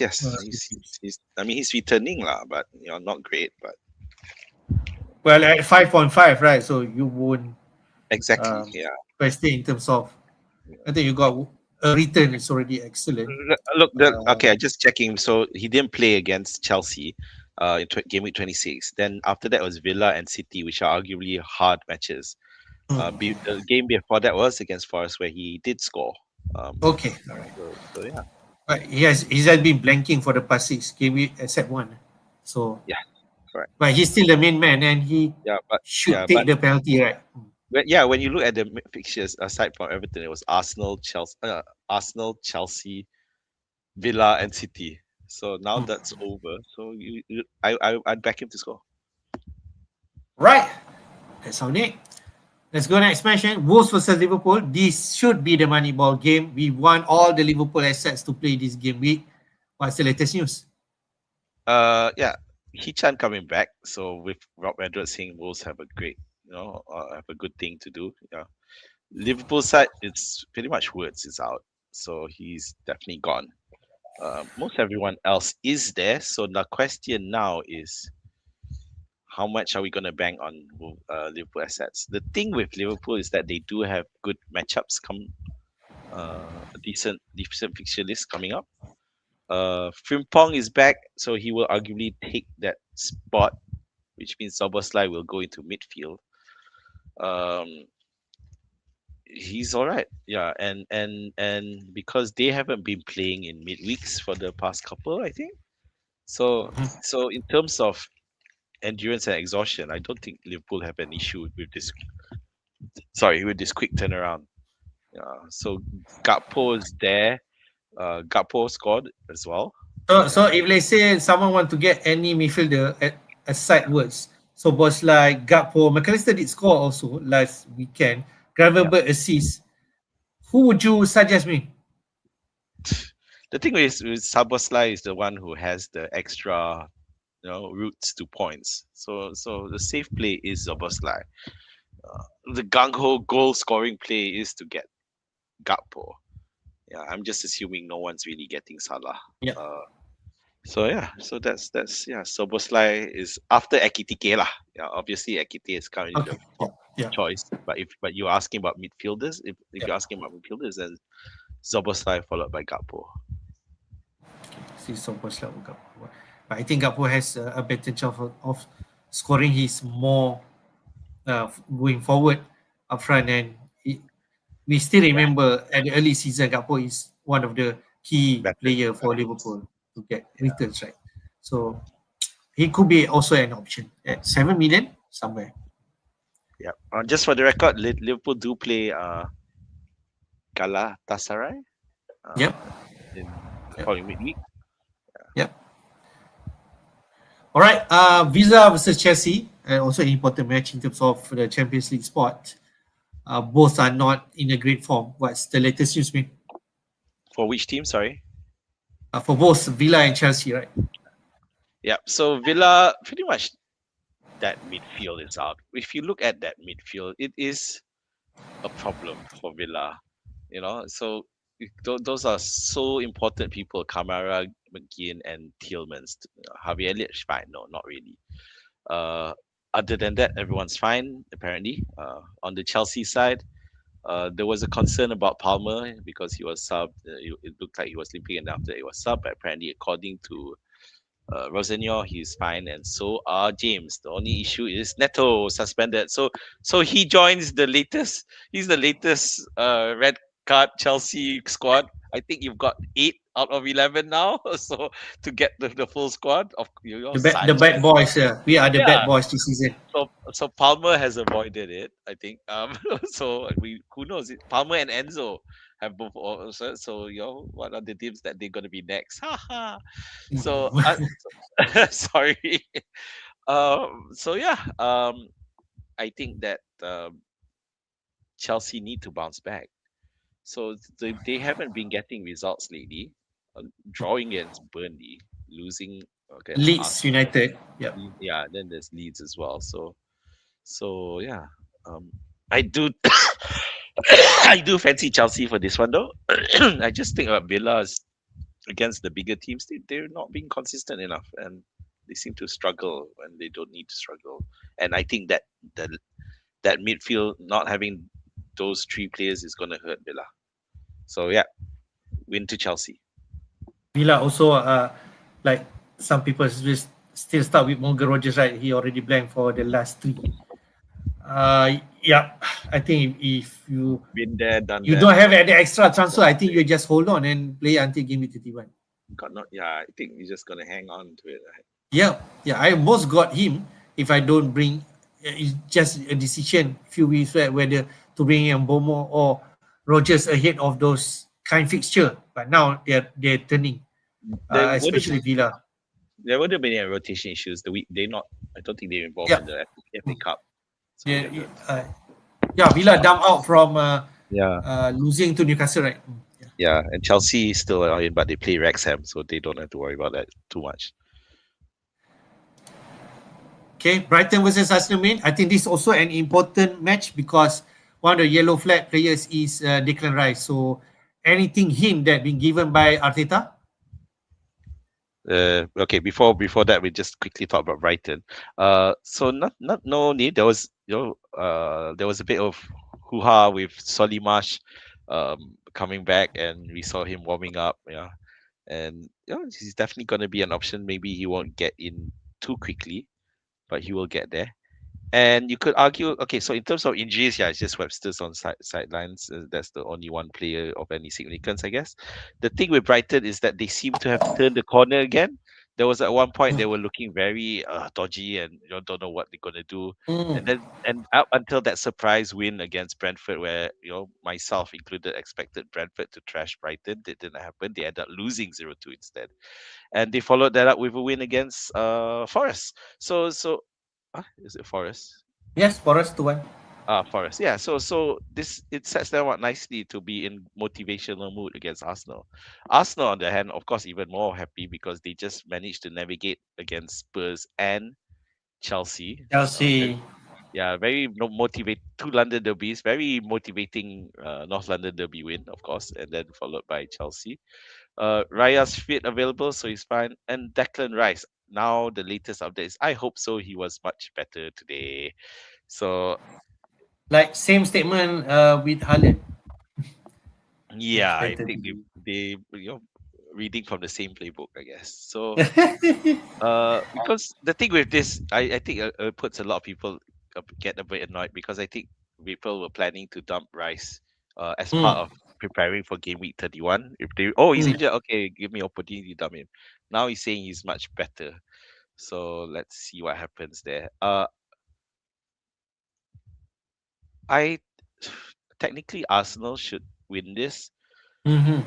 I mean, he's returning lah, but not great. But Well, at 5.5, right? So you won't exactly, um, yeah. question in terms of. I think you got a return is already excellent. Look, Uh, okay, just checking. So he didn't play against Chelsea in game week 26. Then after that was Villa and City, which are arguably hard matches. The game before that was against Forest, where he did score. okay, all right. So yeah, But he's had been blanking for the past 6 game week except one. So, yeah, correct. but he's still the main man and he Yeah, but should take the penalty, right? when you look at the fixtures aside from Everton, it was Arsenal, Chelsea, Villa, and City. So now that's over. So I'd back him to score. Right. That's on it. Let's go next match. Wolves versus Liverpool. This should be the money ball game. We want all the Liverpool assets to play this game week. What's the latest news? Yeah, Hichan coming back. So with Rob Edwards saying Wolves have a great, have a good thing to do. Yeah, Liverpool side, it's pretty much Woods is out, so he's definitely gone. Most everyone else is there. So the question now is, how much are we going to bank on Liverpool assets? The thing with Liverpool is that they do have good matchups decent fixture list coming up. Frimpong is back, so he will arguably take that spot, which means Soboslai will go into midfield. Um, he's all right, yeah, and because they haven't been playing in midweeks for the past couple, I think. So in terms of endurance and exhaustion, I don't think Liverpool have an issue with this. Sorry, with this quick turnaround. So Gakpo is there. Gakpo scored as well. So if let's say someone want to get any midfielder aside words, so boss like Gakpo, McAllister did score also last weekend. Gravenberch assist. Who would you suggest me? The thing with Saboslai is the one who has the extra, routes to points. So the safe play is Saboslai. The gung ho goal scoring play is to get Gakpo. Yeah, I'm just assuming no one's really getting Salah. Yeah. So that's Soboslai is after Ekitike lah. Yeah, obviously Ekitike is currently Okay. the top Yeah, choice. But you're asking about midfielders, if yeah. you're asking about midfielders, then Zoboslai followed by Gakpo. See, so much like Gakpo. But I think Gakpo has a better chance of scoring his more going forward up front. And we still Yeah, remember at the early season, Gakpo is one of the key better. player for Liverpool to get Yeah, returns, right? So he could be also an option at 7 million somewhere. yeah. Just for the record, Liverpool do play Galatasaray Yep, in the yep, following midweek. yep. All right. Villa versus Chelsea, also an important match in terms of the Champions League spot. Both are not in a great form. What's the latest news, man? For which team? Sorry. For both Villa and Chelsea, right? Yeah. So Villa, pretty much that midfield is out. If you look at that midfield, it is a problem for Villa. So those are so important people: Kamara, McGinn, and Tielemans. Harvey Elliott, fine. No, not really. Uh, Other than that, everyone's fine apparently. On the Chelsea side, there was a concern about Palmer because he was subbed. It looked like he was limping, and after it was subbed, but apparently, according to Rosenio, he's fine, and so are James. The only issue is Neto suspended. So he joins the latest. He's the latest red card Chelsea squad. I think you've got 8 out of 11 now. So to get the full squad of The bad Sanchez. boys. We are the bad Yeah. boys this season. So Palmer has avoided it, I think. So we who knows it. Palmer and Enzo have both also. So what are the teams that they're gonna be next? Haha. So sorry. So yeah, I think that Chelsea need to bounce back. So they haven't been getting results lately. Drawing against Burnley, losing against Leeds Arsenal. United. Yep. Yeah, then there's Leeds as well. So yeah, I do I do fancy Chelsea for this one though. I just think about Villa's against the bigger teams. They're not being consistent enough, and they seem to struggle when they don't need to struggle. And I think that that midfield not having those three players is going to hurt Villa. So yeah, win to Chelsea. Villa also, like some people still start with Morgan Rogers, right? He already blanked for the last three. Yeah, I think if Been there, done you that. don't have any extra transfer, I think you just hold on and play until game week 31. Got not. Yeah, I think you're just gonna hang on to it. Right? Yeah. I almost got him if I don't bring. It's just a decision few weeks back whether to bring in Bomo or Rogers ahead of those kind fixture. But now they're turning, There would have especially Villa. there would have been any rotation issues. They not. I don't think they're involved Yeah, in the FA Cup. So yeah, they're good. Villa dump out from Yeah, losing to Newcastle, right? Yeah. yeah, and Chelsea still are in, but they play Wrexham, so they don't have to worry about that too much. Okay, Brighton versus Arsenal. I think this is also an important match because one of the yellow flag players is Declan Rice. So anything hint that been given by Arteta? Okay, before that, we just quickly talk about Brighton. So not no need. There was a bit of hoo ha with Solimash, coming back, and we saw him warming up. Yeah, and he's definitely going to be an option. Maybe he won't get in too quickly, but he will get there. And you could argue, okay, so in terms of injuries, yeah, it's just Webster's on sidelines. That's the only one player of any significance, I guess. The thing with Brighton is that they seem to have turned the corner again. There was at one point they were looking very dodgy, and don't know what they're gonna do. Mm. And up until that surprise win against Brentford, where myself included expected Brentford to trash Brighton, it didn't happen. They ended up losing 0-2 instead, and they followed that up with a win against Forest. So is it Forest? Yes, for us to one. Forest. Yeah. So this it sets them up nicely to be in motivational mood against Arsenal. Arsenal, on the hand, of course, even more happy because they just managed to navigate against Spurs and Chelsea. Chelsea. Very motivate two London derbies, very motivating North London derby win, of course, and then followed by Chelsea. Raya's fit available, so he's fine. And Declan Rice. Now the latest update is I hope so. He was much better today. So Like same statement with Haaland. Yeah, It's I better to think be. they reading from the same playbook, I guess. So because the thing with this, I think it puts a lot of people get a bit annoyed because I think people were planning to dump Rice as part Mm, of preparing for game week 31. If they, oh, he's mm, injured, okay, give me opportunity to dump him. Now he's saying he's much better. So let's see what happens there. I technically Arsenal should win this. mhm.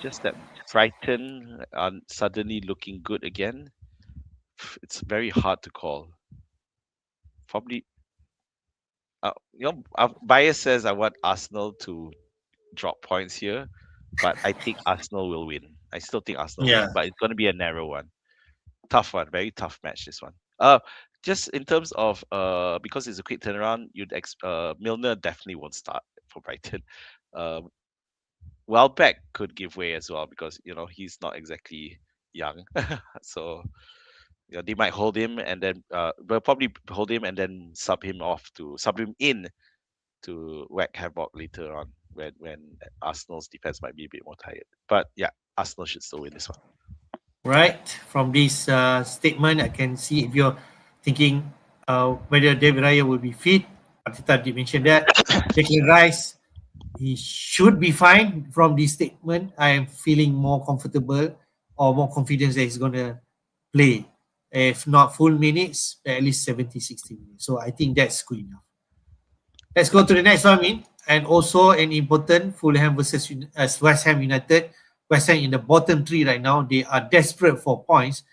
Just that Brighton are suddenly looking good again. It's very hard to call. Probably, bias says I want Arsenal to drop points here, but I think Arsenal will win. I still think Arsenal will Yeah. win, but it's going to be a narrow one. Tough one, very tough match this one. Just in terms of because it's a quick turnaround, Milner definitely won't start for Brighton. Um, Welbeck could give way as well because he's not exactly young, so they might hold him and then they'll probably hold him and then sub him in to whack havoc later on when Arsenal's defense might be a bit more tired. But yeah, Arsenal should still win this one. Right. From this statement, I can see if you're thinking whether David Raya will be fit. Arteta did mention that. Declan Rice, he should be fine. From this statement, I am feeling more comfortable or more confidence that he's going to play. If not full minutes, at least 70, 60 minutes. So I think that's good enough. Let's go to the next one, Min. And also an important Fulham versus West Ham United. West Ham in the bottom three right now. They are desperate for points.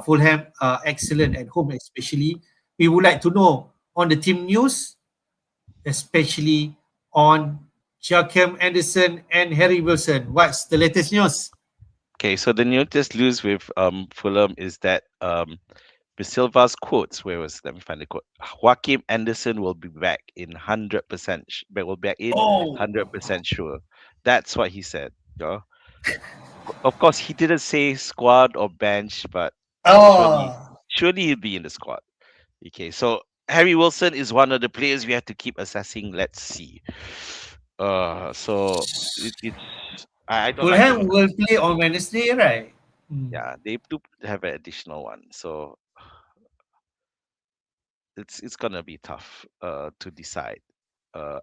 Fulham are excellent at home, especially. We would like to know on the team news, especially on Joachim Anderson and Harry Wilson. What's the latest news? Okay, so the latest news with Fulham is that Silva's quotes. Where was Let me find the quote. Joaquim Anderson will be back in 100%. But will back in Oh, 100% sure. That's what he said. Yeah. Of course, he didn't say squad or bench, but surely, oh, surely he'll be in the squad. Okay, so Harry Wilson is one of the players we have to keep assessing. Let's see. So I don't like him. Fulham will play on Wednesday, right? Hmm. Yeah, they do have an additional one, so it's gonna be tough to decide.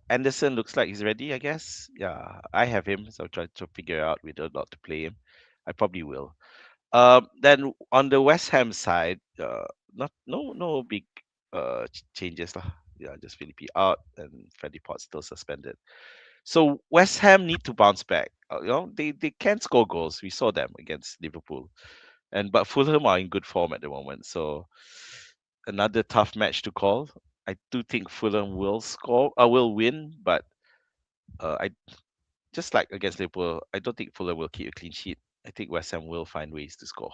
Anderson looks like he's ready, I guess. Yeah, I have him, so I'm trying to figure out whether or not to play him. I probably will. Then on the West Ham side, not no big changes lah. Yeah, just Philippi out and Freddie Potts still suspended. So West Ham need to bounce back. They can score goals. We saw them against Liverpool, but Fulham are in good form at the moment. So another tough match to call. I do think Fulham will score. Will win, but I just like against Liverpool. I don't think Fulham will keep a clean sheet. I think West Ham will find ways to score.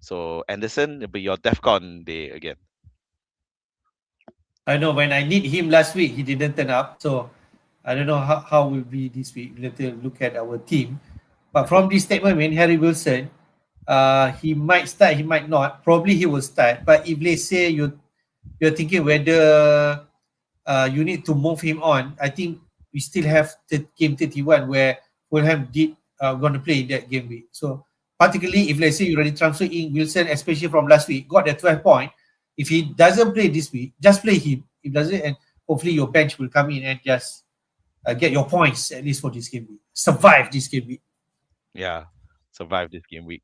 So Anderson, it'll be your DEFCON day again. I know when I need him last week, he didn't turn up. So I don't know how will be this week. We'll have to look at our team. But from this statement, when Harry Wilson, he might start, he might not. Probably he will start. But if let's say you're thinking whether you need to move him on, I think we still have the game 31 where Fulham did going to play in that game week. So particularly if let's say you already transfer in Wilson, especially from last week, got the 12 point. If he doesn't play this week, just play him. If doesn't, and hopefully your bench will come in and just get your points at least for this game week. Survive this game week. Yeah, survive this game week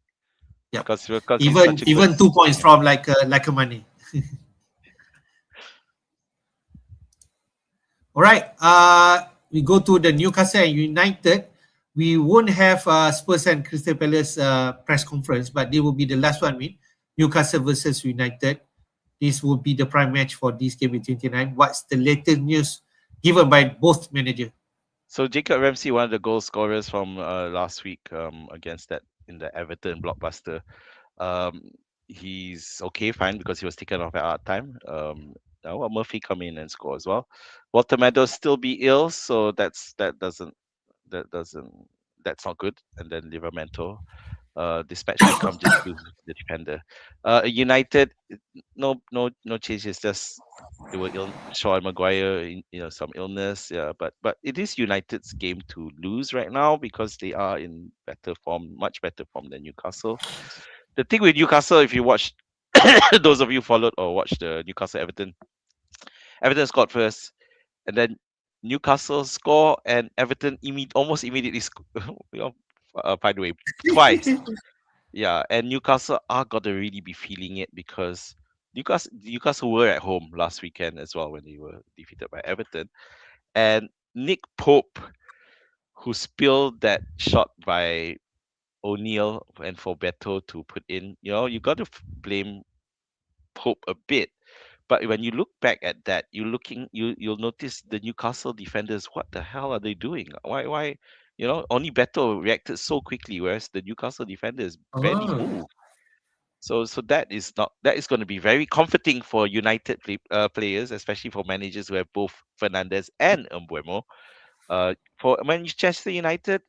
Yep. because he's Even such a good. even 2 points Yeah. from like a money. All right. We go to the Newcastle and United. We won't have Spurs and Crystal Palace press conference, but they will be the last one. With Newcastle versus United. This will be the prime match for this game with 29. What's the latest news given by both managers? So Jacob Ramsey, one of the goal scorers from last week against that in the Everton blockbuster. Um, he's okay, fine because he was taken off at hard time. Now Murphy come in and score as well. Walter Meadows still be ill, so that doesn't that's not good. And then Livermento, dispatch may come just to the defender. United, no changes. Just They were Sean Maguire, some illness. Yeah, but it is United's game to lose right now because they are in better form, much better form than Newcastle. The thing with Newcastle, if you watch, those of you followed or watched the Newcastle Everton, Everton scored first, and then Newcastle score, and Everton almost immediately, by the way, twice. Yeah, and Newcastle are gotta really be feeling it because Newcastle were at home last weekend as well when they were defeated by Everton, and Nick Pope, who spilled that shot by O'Neill and for Beto to put in, you got to blame Pope a bit. But when you look back at that, you'll notice the Newcastle defenders. What the hell are they doing? Why? Only Beto reacted so quickly, whereas the Newcastle defenders barely Oh. moved. So that is going to be very comforting for United players, especially for managers who have both Fernandez and Mbuemo. For Manchester United,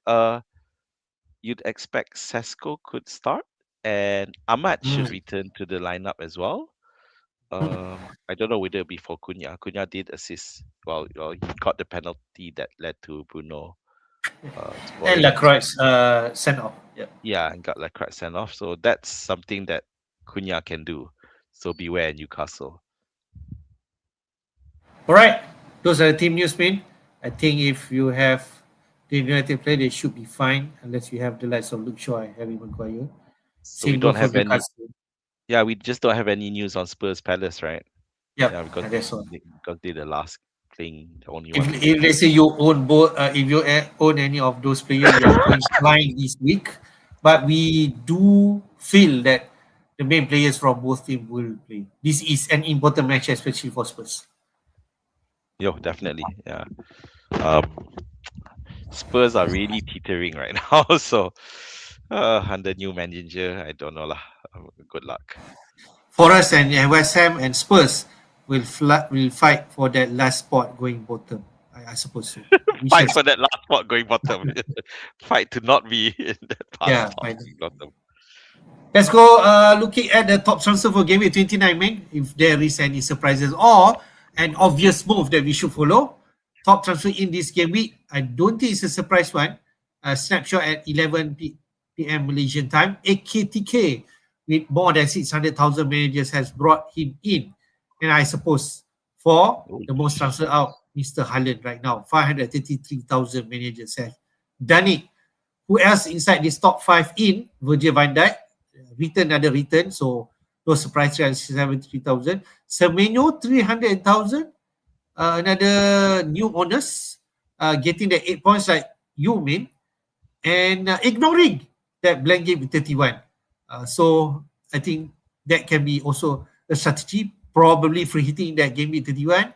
you'd expect Sesko could start, and Ahmad should Mm. return to the lineup as well. I don't know whether it'll be for Cunha. Cunha did assist. Well, he caught the penalty that led to Bruno And scoring. Lacroix sent off. Yeah. Yeah, and got Lacroix sent off. So that's something that Cunha can do. So beware Newcastle. All right. Those are the team news, man. I think if you have the United player, they should be fine unless you have the likes of Luke Shaw and Harry Maguire. So we Same go don't for have any. Newcastle. Yeah, we just don't have any news on Spurs Palace, right? Yep, Yeah, because and that's all. they're the last playing, the only If, one playing. if let's say you own both, if you own any of those players, you are going flying this week. But we do feel that the main players from both teams will play. This is an important match, especially for Spurs. Yo, definitely. Yeah. Um, Spurs are really teetering right now. So under new manager, I don't know lah. Good luck. For us and West Ham and Spurs will fight for that last spot going bottom. I suppose so. We shall Fight see. for that last spot going bottom. Fight to not be in that past Yeah, spot fine. going bottom. Let's go looking at the top transfer for Game Week 29, man. If there is any surprises or an obvious move that we should follow. Top transfer in this game week, I don't think it's a surprise one. A snapshot at 11 p.m. Malaysian time. Ekitike with more than 600,000 managers has brought him in. And I suppose for Oh, the most transfer out, Mr. Haaland right now, 533,000 managers have done it. Who else inside this top 5 in? Virgil van Dijk, another return, so no surprise, 373,000. Semenyo, 300,000. Another new owners getting the 8 points like you mean, and ignoring that blank game with 31. So I think that can be also a strategy, probably free hitting that game with 31,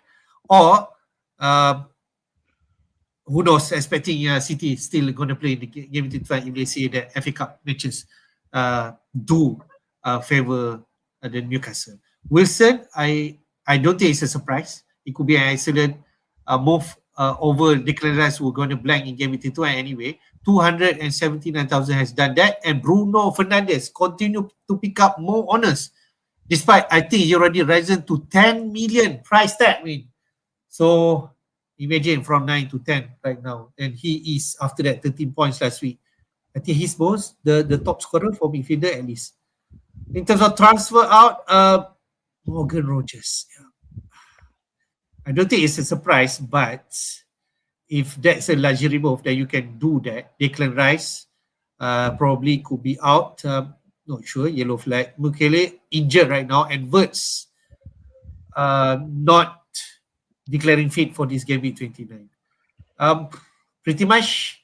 or uh, who knows, expecting City still going to play in the game 25 if they say that FA Cup matches do favor the Newcastle. Wilson, I don't think it's a surprise. It could be an excellent move over Declan Rice, who are going to blank in game 22 anyway. 279,000 has done that, and Bruno Fernandes continue to pick up more honors, despite I think he already risen to 10 million price tag. I mean, so imagine from 9 to 10 right now, and he is after that 13 points last week. I think he's most the top scorer for midfielder at least. In terms of transfer out, Morgan Rogers. Yeah. I don't think it's a surprise, but if that's a luxury move that you can do that, Declan Rice probably could be out. Not sure. Yellow flag. Mukele injured right now, and Wirtz not declaring fit for this game week 29. Pretty much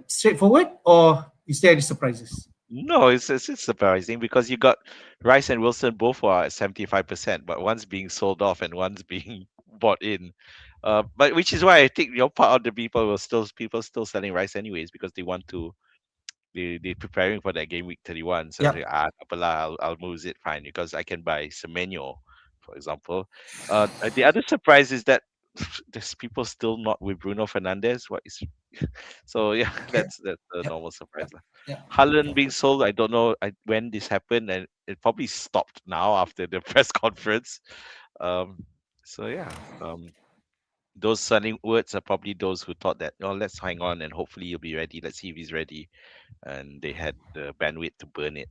straightforward, or is there any surprises? no, it's surprising because you got Rice and Wilson both are at 75%, but one's being sold off and one's being bought in. But which is why I think part of the people still selling Rice anyways because they want to they preparing for that game week 31. So Yep. tak apalah, I'll move it fine because I can buy Semenyo, for example. The other surprise is that there's people still not with Bruno Fernandes. What is so yeah, that's a Yep. normal surprise lah. Yep. Haaland being sold, I don't know when this happened, and it probably stopped now after the press conference. Um, So yeah, those sunny words are probably those who thought that, oh, let's hang on and hopefully he'll be ready. Let's see if he's ready, and they had the bandwidth to burn it.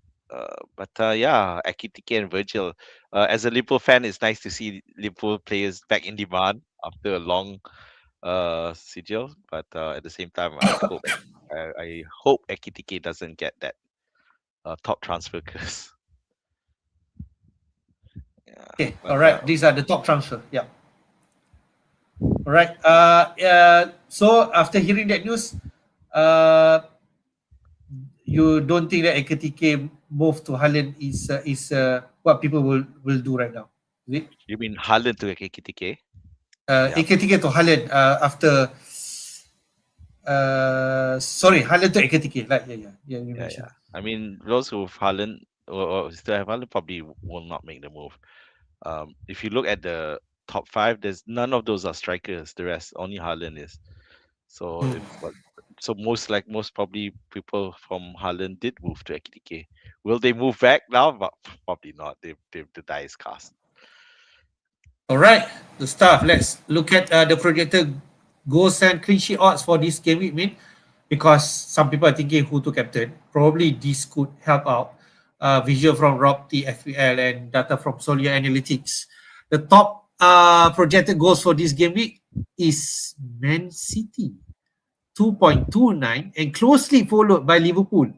But yeah, Ekitike and Virgil. As a Liverpool fan, it's nice to see Liverpool players back in demand after a long sigil. But at the same time, I hope Ekitike doesn't get that top transfer curse. Yeah, Okay, but all yeah, right. These are the top transfer. Yeah. All right. So after hearing that news, uh, you don't think that Ekitike move to Haaland is what people will do right now? Is it? you mean Haaland to Ekitike? Yeah, Ekitike to Haaland after sorry, Haaland to Ekitike. Like yeah, you yeah, yeah. mentioned. I mean, those who have Haaland or still have Haaland probably will not make the move. If you look at the top five, there's none of those are strikers. The rest only Haaland is. So Hmm. if but so most probably people from Haaland did move to Ekitike. Will they move back now? But probably not. The die is cast. All right, the stuff. Let's look at the projected goals and clean sheet odds for this game week, mate. Because some people are thinking who to captain. Probably this could help out. Visual from robtFPL and data from Solia Analytics. The top projected goals for this game week is Man City, 2.29, and closely followed by Liverpool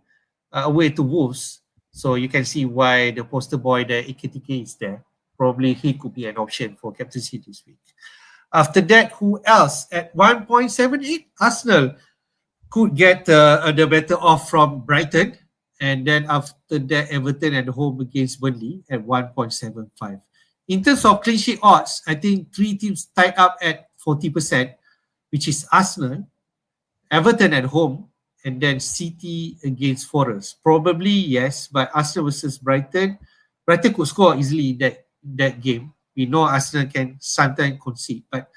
away to Wolves. So you can see why the poster boy, the Ekitike, is there. Probably he could be an option for captaincy this week. After that, who else? At 1.78, Arsenal could get the better off from Brighton. And then after that, Everton at home against Burnley at 1.75. In terms of clean sheet odds, I think three teams tied up at 40%, which is Arsenal, Everton at home, and then City against Forest. Probably yes, but Arsenal versus Brighton, Brighton could score easily in that game. We know Arsenal can sometimes concede, but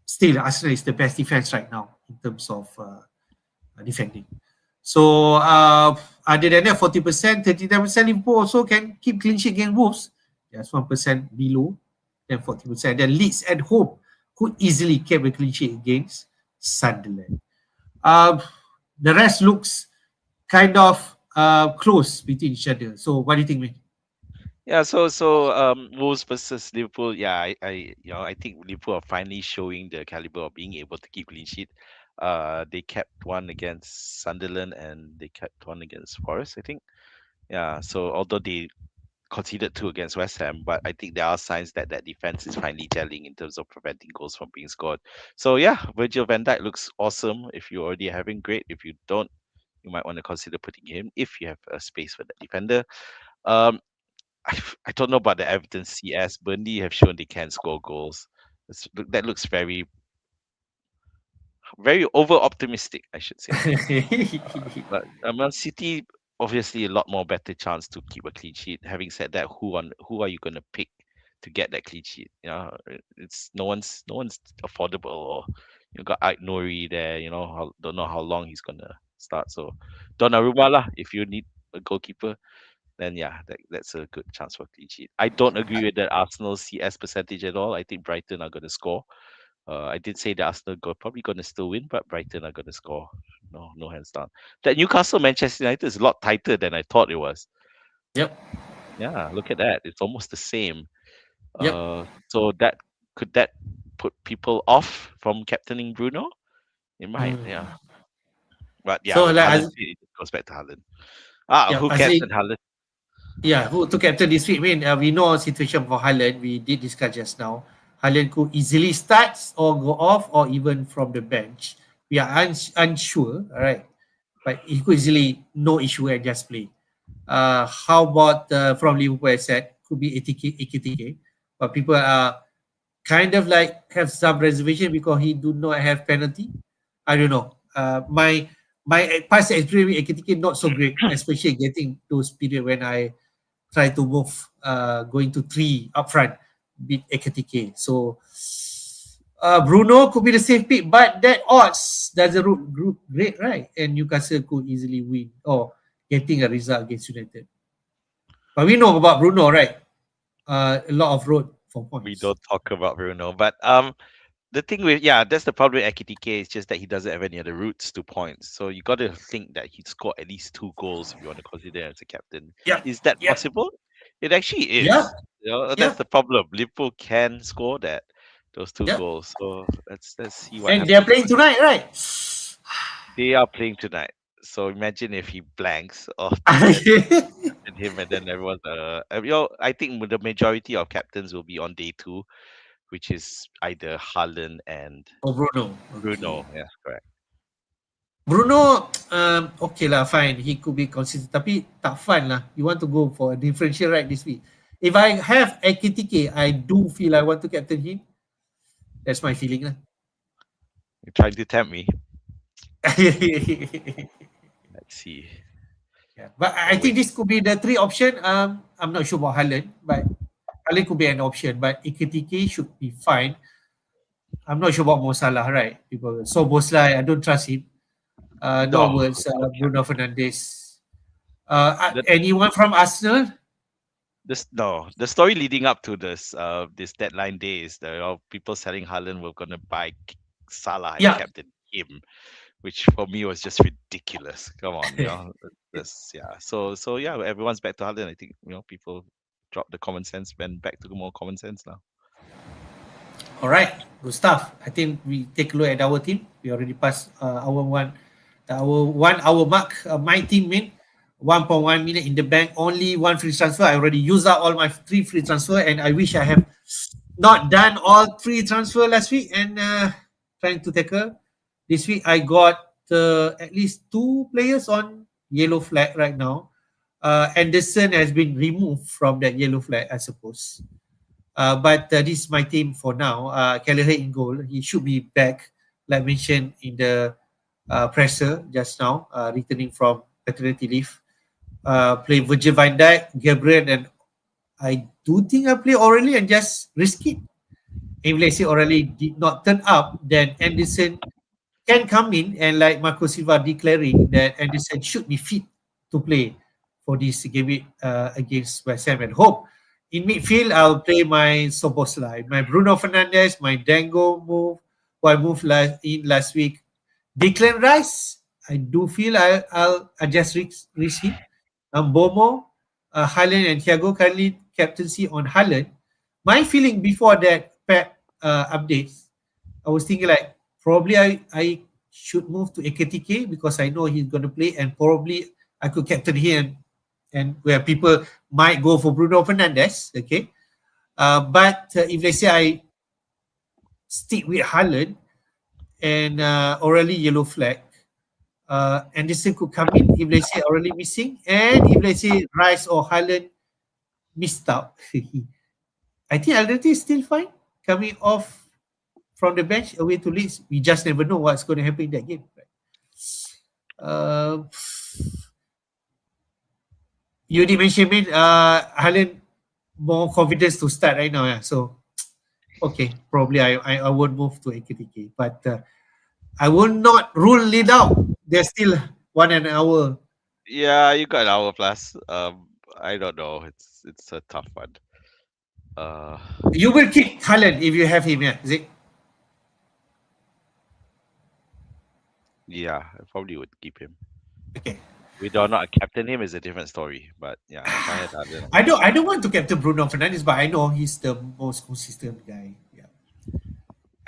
still Arsenal is the best defense right now in terms of defending. So other than that, 40%, 39% Liverpool also can keep clean sheet against Wolves. Just 1% below, then 40%. Then Leeds at home could easily keep a clean sheet against Sunderland. Uh, the rest looks kind of close between each other. So what do you think, mate? Yeah, Wolves versus Liverpool. Yeah, I think Liverpool are finally showing the caliber of being able to keep clean sheet. They kept one against Sunderland and they kept one against Forest, I think. Yeah, so although they conceded two against West Ham, but I think there are signs that that defense is finally gelling in terms of preventing goals from being scored. So yeah, Virgil van Dijk looks awesome. If you're already having, great. If you don't, you might want to consider putting him if you have a space for that defender. Um, I don't know about the Everton CS. Burnley have shown they can score goals. That looks very, very over optimistic, I should say. But Man City obviously a lot more better chance to keep a clean sheet. Having said that, who are you going to pick to get that clean sheet? It's no one's affordable. Or you got Ait Nori there. Don't know how long he's gonna start. So Donnarumma lah. If you need a goalkeeper, then yeah, that's a good chance for clean sheet. I don't agree with that Arsenal CS percentage at all. I think Brighton are going to score. I did say that Arsenal probably going to still win, but Brighton are going to score. No hands down. That Newcastle Manchester United is a lot tighter than I thought it was. Yep. Yeah, look at that. It's almost the same. Yep. So that put people off from captaining Bruno? It might, Mm. yeah. But yeah, So with like Haaland, it goes back to Haaland. Who Azmin, captained Haaland? yeah, who to captain this week? I mean, we know situation for Haaland. We did discuss just now. Haaland could easily start or go off or even from the bench. We are unsure, all right. But he could easily, no issue and just play. How about from Liverpool, I said, could be Ekitike. But people are kind of like have some reservation because he do not have penalty. I don't know. My past experience with Ekitike not so great, especially getting those period when I try to move going to three up front beat Ekitike. So Bruno could be the safe pick, but that odds doesn't look great, right? And Newcastle could easily win or getting a result against United. But we know about Bruno, right? A lot of road 4 We points. don't talk about Bruno, but the thing with that's the problem with Ekitike. It's just that he doesn't have any other routes to points. So you got to think that he'd score at least 2 goals if you want to consider him as a captain. Yeah, Is that yeah, possible? It actually yeah, is. That's yeah, the problem. Liverpool can score those two yeah. goals. So let's see what And they're happens. playing tonight, right? They are playing tonight. So imagine if he blanks or thing that captain him and then everyone's I think the majority of captains will be on day 2, which is either Haaland and Oh, Bruno. Okay. Bruno. Yes, correct. Bruno, okay lah, fine. He could be consistent. Tapi tak fun lah. You want to go for a differential right this week. If I have Ekitike, I do feel I want to captain him. That's my feeling lah. You're trying to tempt me. Let's see. Yeah. But I We'll think wait. this could be the 3 option. I'm not sure about Haaland, but Haaland could be an option. But Ekitike should be fine. I'm not sure about Mo Salah, right? People. So Boslai, I don't trust him. No No, words, no cap. Bruno Fernandes. The, Anyone from Arsenal? the story leading up to this deadline day is that people selling Haaland were gonna buy Salah and Yeah. captain him, which for me was just ridiculous. Come on, this So yeah, everyone's back to Haaland. I think people dropped the common sense, went back to more common sense now. All right, good stuff. I think we take a look at our team. We already passed our 1 hour mark. My team win 1.1 million in the bank. Only 1 free transfer. I already used up all my 3 free transfer, and I wish I have not done all 3 transfer last week and trying to tackle. This week I got at least 2 players on yellow flag right now. Anderson has been removed from that yellow flag, I suppose. But this is my team for now. Kelleher in goal. He should be back, like mentioned in the presser just now, returning from paternity leave. Play Virgil van Dijk, Gabriel, and I do think I play Aureli and just risk it. If let's say Aureli did not turn up, then Anderson can come in, and like Marco Silva declaring that Anderson should be fit to play for this game week, against West Ham at home. In midfield, I'll play my Soboslai, my Bruno Fernandes, my Dango move, who I moved last week. Declan Rice, I do feel I'll adjust risk him. Bomo, Haaland and Thiago currently captaincy on Haaland. My feeling before that Pep updates, I was thinking like probably I should move to Ekitike because I know he's going to play, and probably I could captain him, and where people might go for Bruno Fernandes. Okay, but if they say I stick with Haaland and Aureli yellow flag, Anderson could come in if they say Aureli missing, and if they say Rice or Haaland missed out. I think Alderete is still fine coming off from the bench away to Leeds. We just never know what's going to happen in that game. You did mention me, Haaland more confidence to start right now. Yeah. So, okay, probably I won't move to Ekitike, but I will not rule it out. There's still 1 hour. Yeah, you got an hour plus. I don't know. It's a tough one. You will keep Haaland if you have him, yeah, is it? Yeah, I probably would keep him. Okay. Whether or not I captain him is a different story. But yeah, if I had Haaland, I don't want to captain Bruno Fernandes, but I know he's the most consistent guy. Yeah.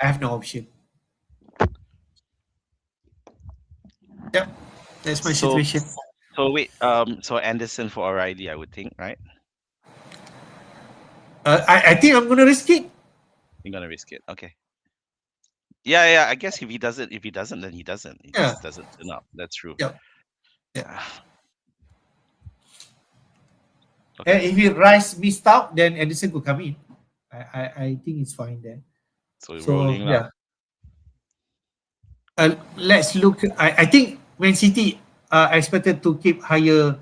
I have no option. Yep. That's my So situation. so wait, so Anderson for O'Reilly, I would think, right? I think I'm gonna risk it. You're gonna risk it. Okay. Yeah. I guess if he doesn't, then he doesn't. He Yeah. just doesn't turn up. That's true. Yeah. Yeah. Okay. And if he Rice missed out, then Edison could come in. I think it's fine then. So So rolling yeah. lah. Let's look. I think Man City are expected to keep higher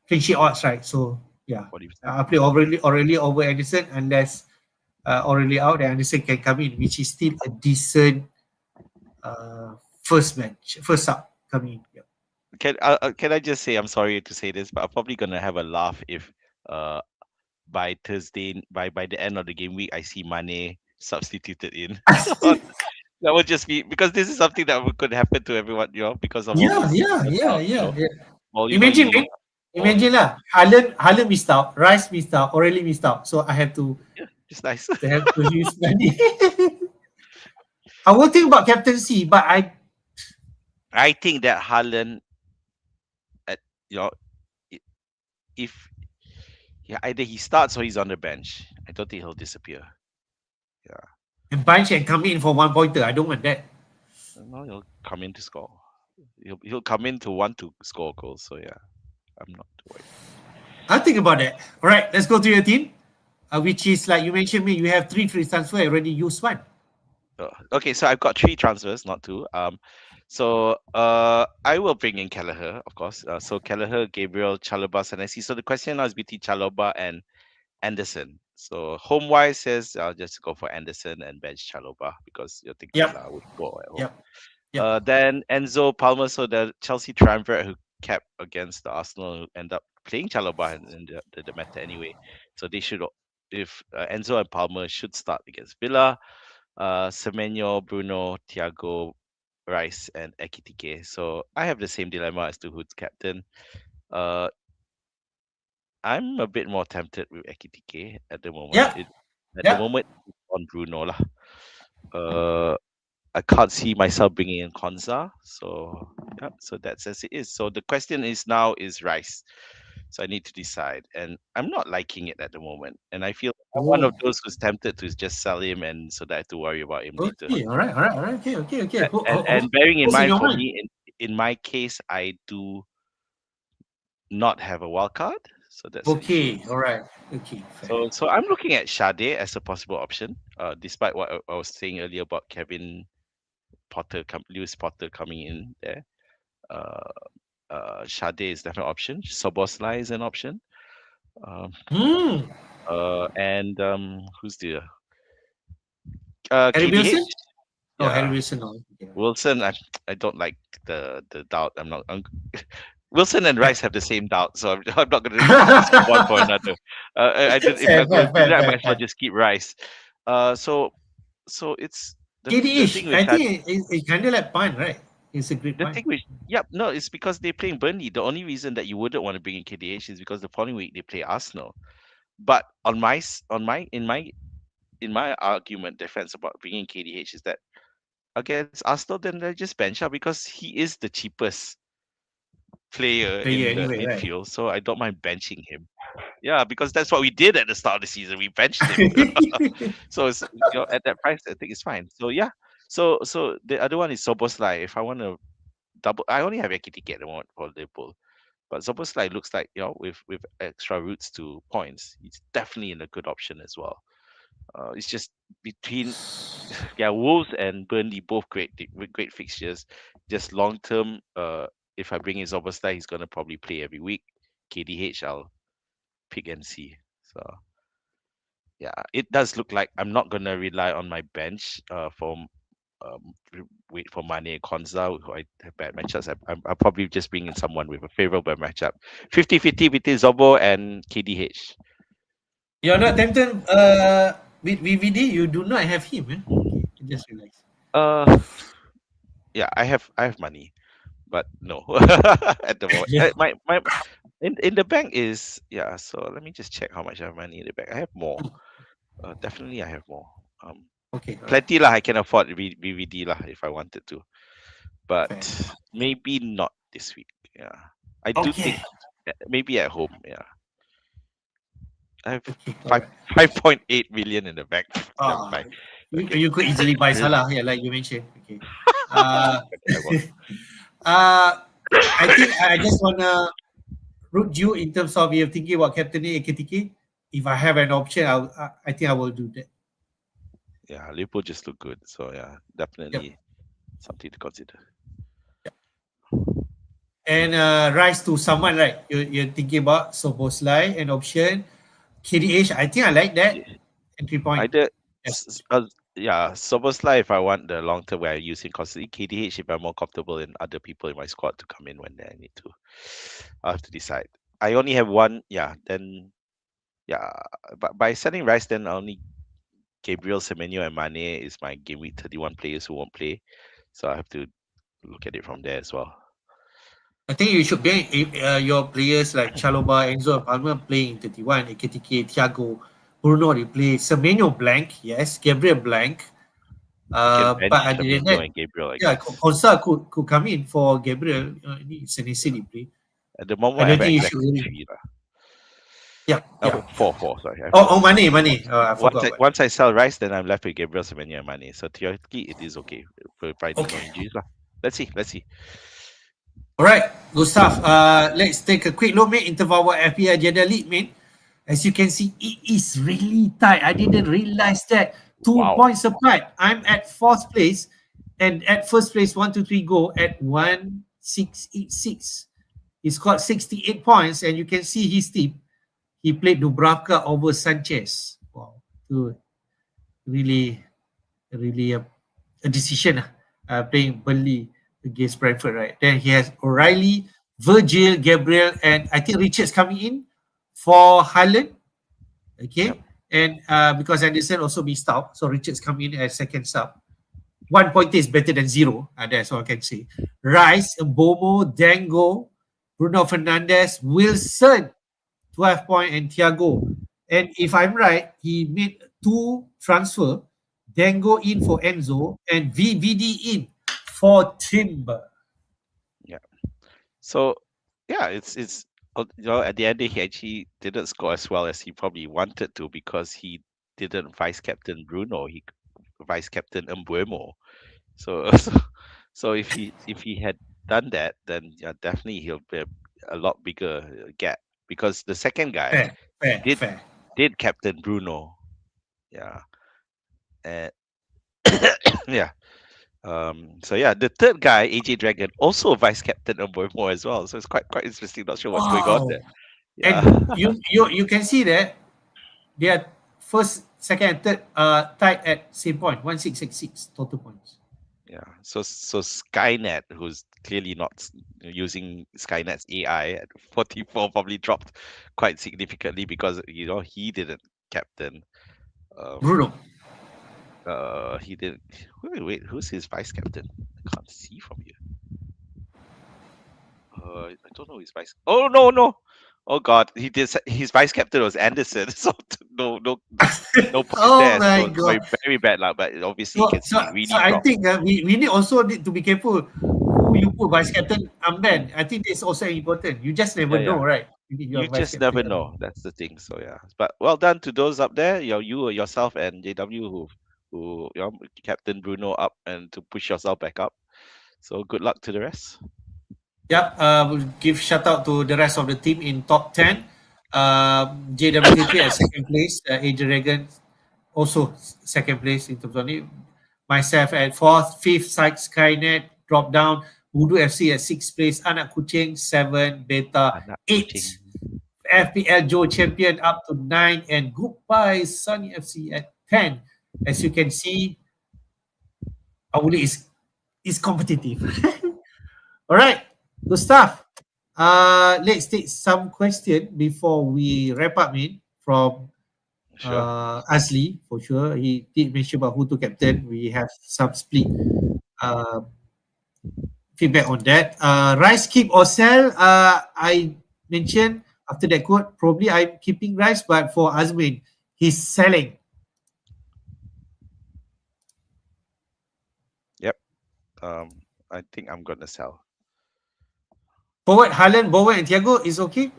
clean sheet odds, right? So yeah, 40%. I play Aureli over Anderson unless Aureli out, and Anderson can come in, which is still a decent first up coming in. Yeah. Can I just say, I'm sorry to say this, but I'm probably gonna have a laugh if by Thursday, by the end of the game week, I see Mane substituted in. That would just be because this is something that could happen to everyone, because of all Yeah, these yeah, missed yeah, out, yeah, yeah. you Imagine, need man. all. Imagine lah. Haaland missed out. Rice missed out. Aurelie missed out. So I have Yeah, just nice. to use money. I will think about captaincy, but I think that Haaland, at you know, i- if yeah, either he starts or he's on the bench. I don't think he'll disappear. Yeah, and bunch and come in for one pointer. I don't want that. no, he'll come in to score. He'll come in to want to score goals. So yeah, I'm not too worried. I'll think about that. All right, let's go to your team, which is like you mentioned me. You have three free transfer. I already used one. Okay, so I've got three transfers, not two. So I will bring in Kelleher, of course. So Kelleher, Gabriel, Chalobah, Senesi. So the question now is between Chalobah and Anderson. So home wise says I'll just go for Anderson and bench Chalobah because you're thinking Yep, with four at home. yep, yep. Then Enzo Palmer, so the Chelsea triumvirate who kept against the Arsenal who end up playing Chalobah in the meta anyway. So they should, if Enzo and Palmer should start against Villa, Semenyo, Bruno, Thiago, Rice, and Ekitike. So I have the same dilemma as to who's captain. Uh, I'm a bit more tempted with Ekitike at the moment. Yep, At the yep. moment, it's on Bruno lah. Uh, I can't see myself bringing in Konza. So yeah, so that's as it is. So the question is now is Rice. So I need to decide, and I'm not liking it at the moment. And I feel I'm one of Oh, those who's tempted to just sell him, and so that I have to worry about him later. okay. All right, all right, all right. Okay, okay, okay. And bearing in Who's in mind, your for mind? me, in my case, I do not have a wild card, so that's the issue. Okay, all right. Okay, fair. So I'm looking at Sade as a possible option. Despite what I was saying earlier about Lewis Potter coming in there. Uh, Sade is definitely an option. Soboslai is an option. Um, Hmm. and who's the Harry KDH? Wilson? Oh, Harry Yeah, Wilson. Oh, yeah. Wilson. I don't like the doubt. Wilson and Rice have the same doubt, so I'm not going to swap one for another. I did if Fair, I'm going fair, to do fair, that, I fair, might as well fair. just keep Rice. So it's the thing KDH, with I Shad, think it's kind of like Pine, right? It's a great the Pine. thing with yep, no, it's because they're playing Burnley. The only reason that you wouldn't want to bring in KDH is because the following week they play Arsenal. But in my argument defense about bringing KDH is that against Arsenal, then they just bench out because he is the cheapest player Player in the anyway, right? midfield. So I don't mind benching him. Yeah, because that's what we did at the start of the season. We benched him. So it's at that price, I think it's fine. So yeah. So the other one is Soboslai. If I want to double, I only have Ekitike at the moment for Liverpool. But Soboslai looks like with extra routes to points, he's definitely in a good option as well. It's just between yeah, Wolves and Burnley both with great fixtures. Just long term, if I bring in Zoboslai, he's gonna probably play every week. KDH, I'll pick and see. So yeah, it does look like I'm not gonna rely on my bench wait for Mane and Konza who I have bad matchups. I'll probably just bring in someone with a favorable matchup. 50-50 between Zobo and KDH. You're not tempted with VVD, you do not have him, eh? Okay, I just realized. Uh yeah, I have money, but no at the moment. Yeah. My in the bank is yeah. So let me just check how much I have money in the bank. I have more. Definitely I have more. Um, Okay, all right. Plenty lah. I can afford BVD lah if I wanted to, but Fair. maybe not this week. Yeah, I do think Okay. maybe at home. Yeah, I have Okay, all five right. 5.8 million in the bank. Never Ah, mind. Okay. you could easily buy Really? Salah, yeah, like you mentioned. Okay. Uh, Okay, I won't. uh, I think I just wanna root you in terms of you're thinking about captaining Ekitike. If I have an option, I think I will do that. Yeah, Liverpool just look good. So yeah, Yep. definitely something to consider. And rise to someone, right? You're thinking about Soboslai, an option. KDH, I think I like that. Yeah. Entry point. Either Yes. yeah, Soboslai if I want the long term where I use him constantly. KDH if I'm more comfortable in other people in my squad to come in when I need to. I'll have to decide. I only have one. Yeah, then Yeah, but by selling Rice, then only Gabriel, Semenyo, and Mane is my game week 31 players who won't play. So I have to look at it from there as well. I think you should get your players like Chaloba, Enzo, and Palmer playing in 31, Ekitike, Thiago, Bruno replay, Semenyo blank, yes, Gabriel blank. You can But bench other than Semenyo that, and Gabriel, I yeah, guess. Konsa could come in for Gabriel. It's an easy play. At the I moment, I don't have think you should exactly really. three. Lah. Yeah, yeah. Oh, four. Sorry, I have Oh, four. money, money. I Once forgot I about it. once I sell Rice, then I'm left with Gabriel, Semenyo, and Mane. So theoretically, it is okay, providing no Okay. injuries. Lah. Let's see. Let's see. All right, Gustav. Let's take a quick look, mate, into our FPL Jedi League, mate. As you can see, it is really tight. I didn't realize that. 2 points Wow. apart. I'm at fourth place, and at first place, 1, 2, 3 go at 1,686. He scored 68 points, and you can see his team. He played Dubravka over Sanchez. Wow, good. Really, really a decision. Playing Burnley against Brentford, right? Then he has O'Reilly, Virgil, Gabriel, and I think Richard's coming in for Haaland. Yep. Okay, and because Anderson also missed out, so Richards coming in as second sub. 1 point is better than zero. That's all I can say. Rice, Bomo, Dango, Bruno Fernandes, Wilson, 12 point, and Thiago. And if I'm right, he made two transfer. Dango in for Enzo and VVD in for Timber. Yeah. So yeah, it's at the end he actually didn't score as well as he probably wanted to because he didn't vice captain Bruno. He vice captain Mbuemo. So so if he had done that, then yeah, definitely he'll be a lot bigger gap because the second guy Fair, fair, did fair. did captain Bruno. Yeah. And yeah. So yeah, the third guy, AJ Dragon, also vice captain of Boymo as well. So it's quite interesting. Not sure what's going on there. Wow. Yeah, And you can see that they are first, second, and third tied at same point, 1,666 total points. yeah. So Skynet, who's clearly not using Skynet's AI at 44, probably dropped quite significantly because he didn't captain. Um, Bruno. he didn't. Wait, who's his vice captain? I can't see from here. I don't know his vice. Oh no! Oh God, he did. His vice captain was Anderson, so no point Oh there. my So god. very bad luck. But obviously you So can so see he so really I dropped. think we need also need to be careful who you put vice captain Amdan. I think that's also important. You just never Yeah, know, yeah. right? You need your You vice just never captain. know. That's the thing. So yeah. But well done to those up there. You yourself and JW who Captain Bruno up and to push yourself back up. So good luck to the rest. Yep. We'll give shout out to the rest of the team in top 10. JW23 at second place. Adrian Reagan also second place in terms of it. Myself at fourth, fifth, Skynet drop down. Voodoo FC at sixth place. Anak Kucing 7, Beta Anak kucing. 8. FPL Joe champion up to 9, and goodbye Sunny FC at 10. As you can see, our league is competitive. All right, good stuff. Let's take some question before we wrap up in from Sure. Asli for sure. He did mention about who to captain. We have some split uh, feedback on that. Rice keep or sell? I mentioned after that quote, probably I'm keeping Rice, but for Azmin, he's selling. Yep. I think I'm gonna sell. Forward, Haaland, Bowen, and Thiago is okay.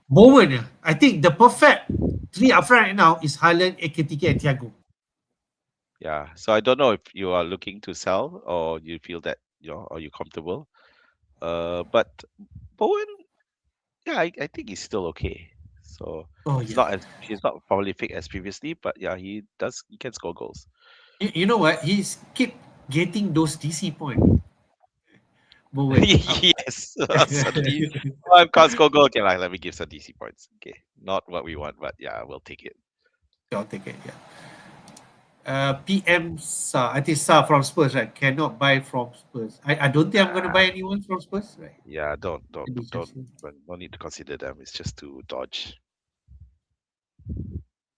Bowen, I think the perfect three up front right now is Haaland, Ekitike, and Thiago. Yeah. So I don't know if you are looking to sell or you feel that are you comfortable. But Bowen, yeah, I think he's still okay. So Oh he's yeah. not prolific as previously, but yeah, he can score goals. You know what? He's keep getting those DC point. Bowen up Yes. Suddenly, front. oh, I can't score goal. Okay, like, let me give some DC points. Okay, not what we want, but yeah, we'll take it. I'll take it. Yeah. PM Sa, I think Sa from Spurs, right? Cannot buy from Spurs. I don't think I'm going to buy Ah, anyone from Spurs, right? yeah, don't Maybe don't just- no need to consider them. It's just to dodge.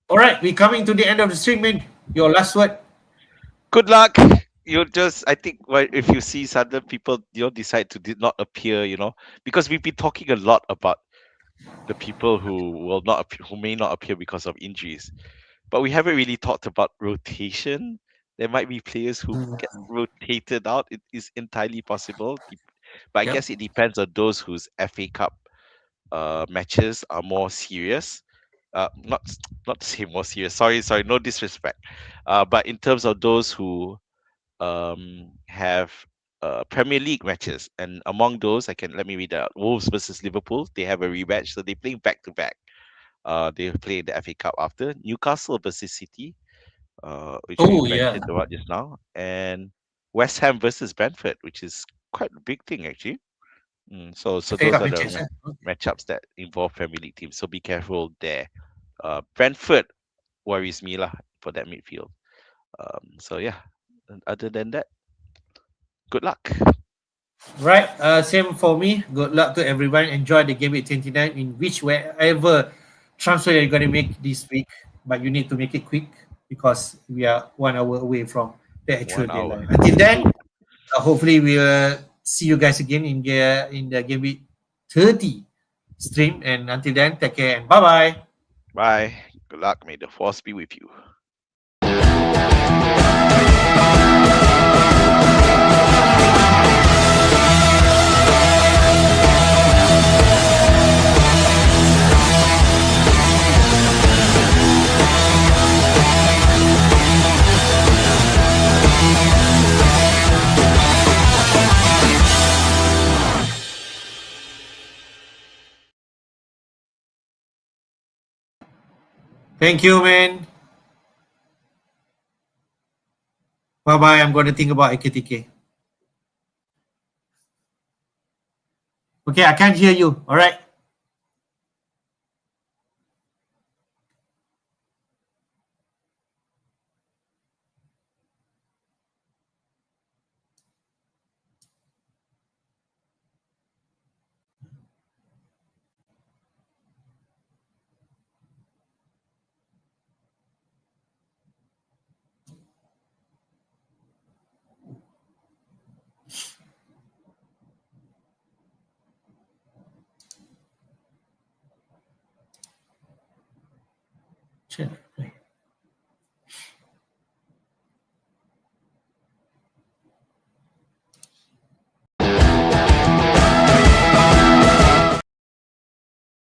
All right, we're coming to the end of the stream, man. Your last word. Good luck. You'll just, I think, well, if you see sudden people, decide to did not appear, because we've been talking a lot about the people who will not appear, who may not appear because of injuries, but we haven't really talked about rotation. There might be players who get rotated out. It is entirely possible, but I Yep. guess it depends on those whose FA Cup matches are more serious. Not not to say more serious. Sorry, no disrespect. But in terms of those who have Premier League matches, and among those, let me read out. Wolves versus Liverpool. They have a rematch, so they play back to back. They play the FA Cup after Newcastle versus City, which we Oh yeah, mentioned about just now, and West Ham versus Brentford, which is quite a big thing actually. So fair those up are in the chance. matchups that involve Premier League teams. So be careful there. Brentford worries me lah for that midfield. So yeah, and other than that, good luck. Right. Same for me. Good luck to everyone. Enjoy the game week 29 in which wherever transfer you're gonna make this week, but you need to make it quick because we are 1 hour away from the actual 1 hour. deadline. Until then, hopefully we will see you guys again in the game week 30 stream. And until then, take care and bye bye. Bye. Good luck. May the force be with you. Thank you, man. Bye bye. I'm going to think about Ekitike. Okay, I can't hear you. All right. Sure.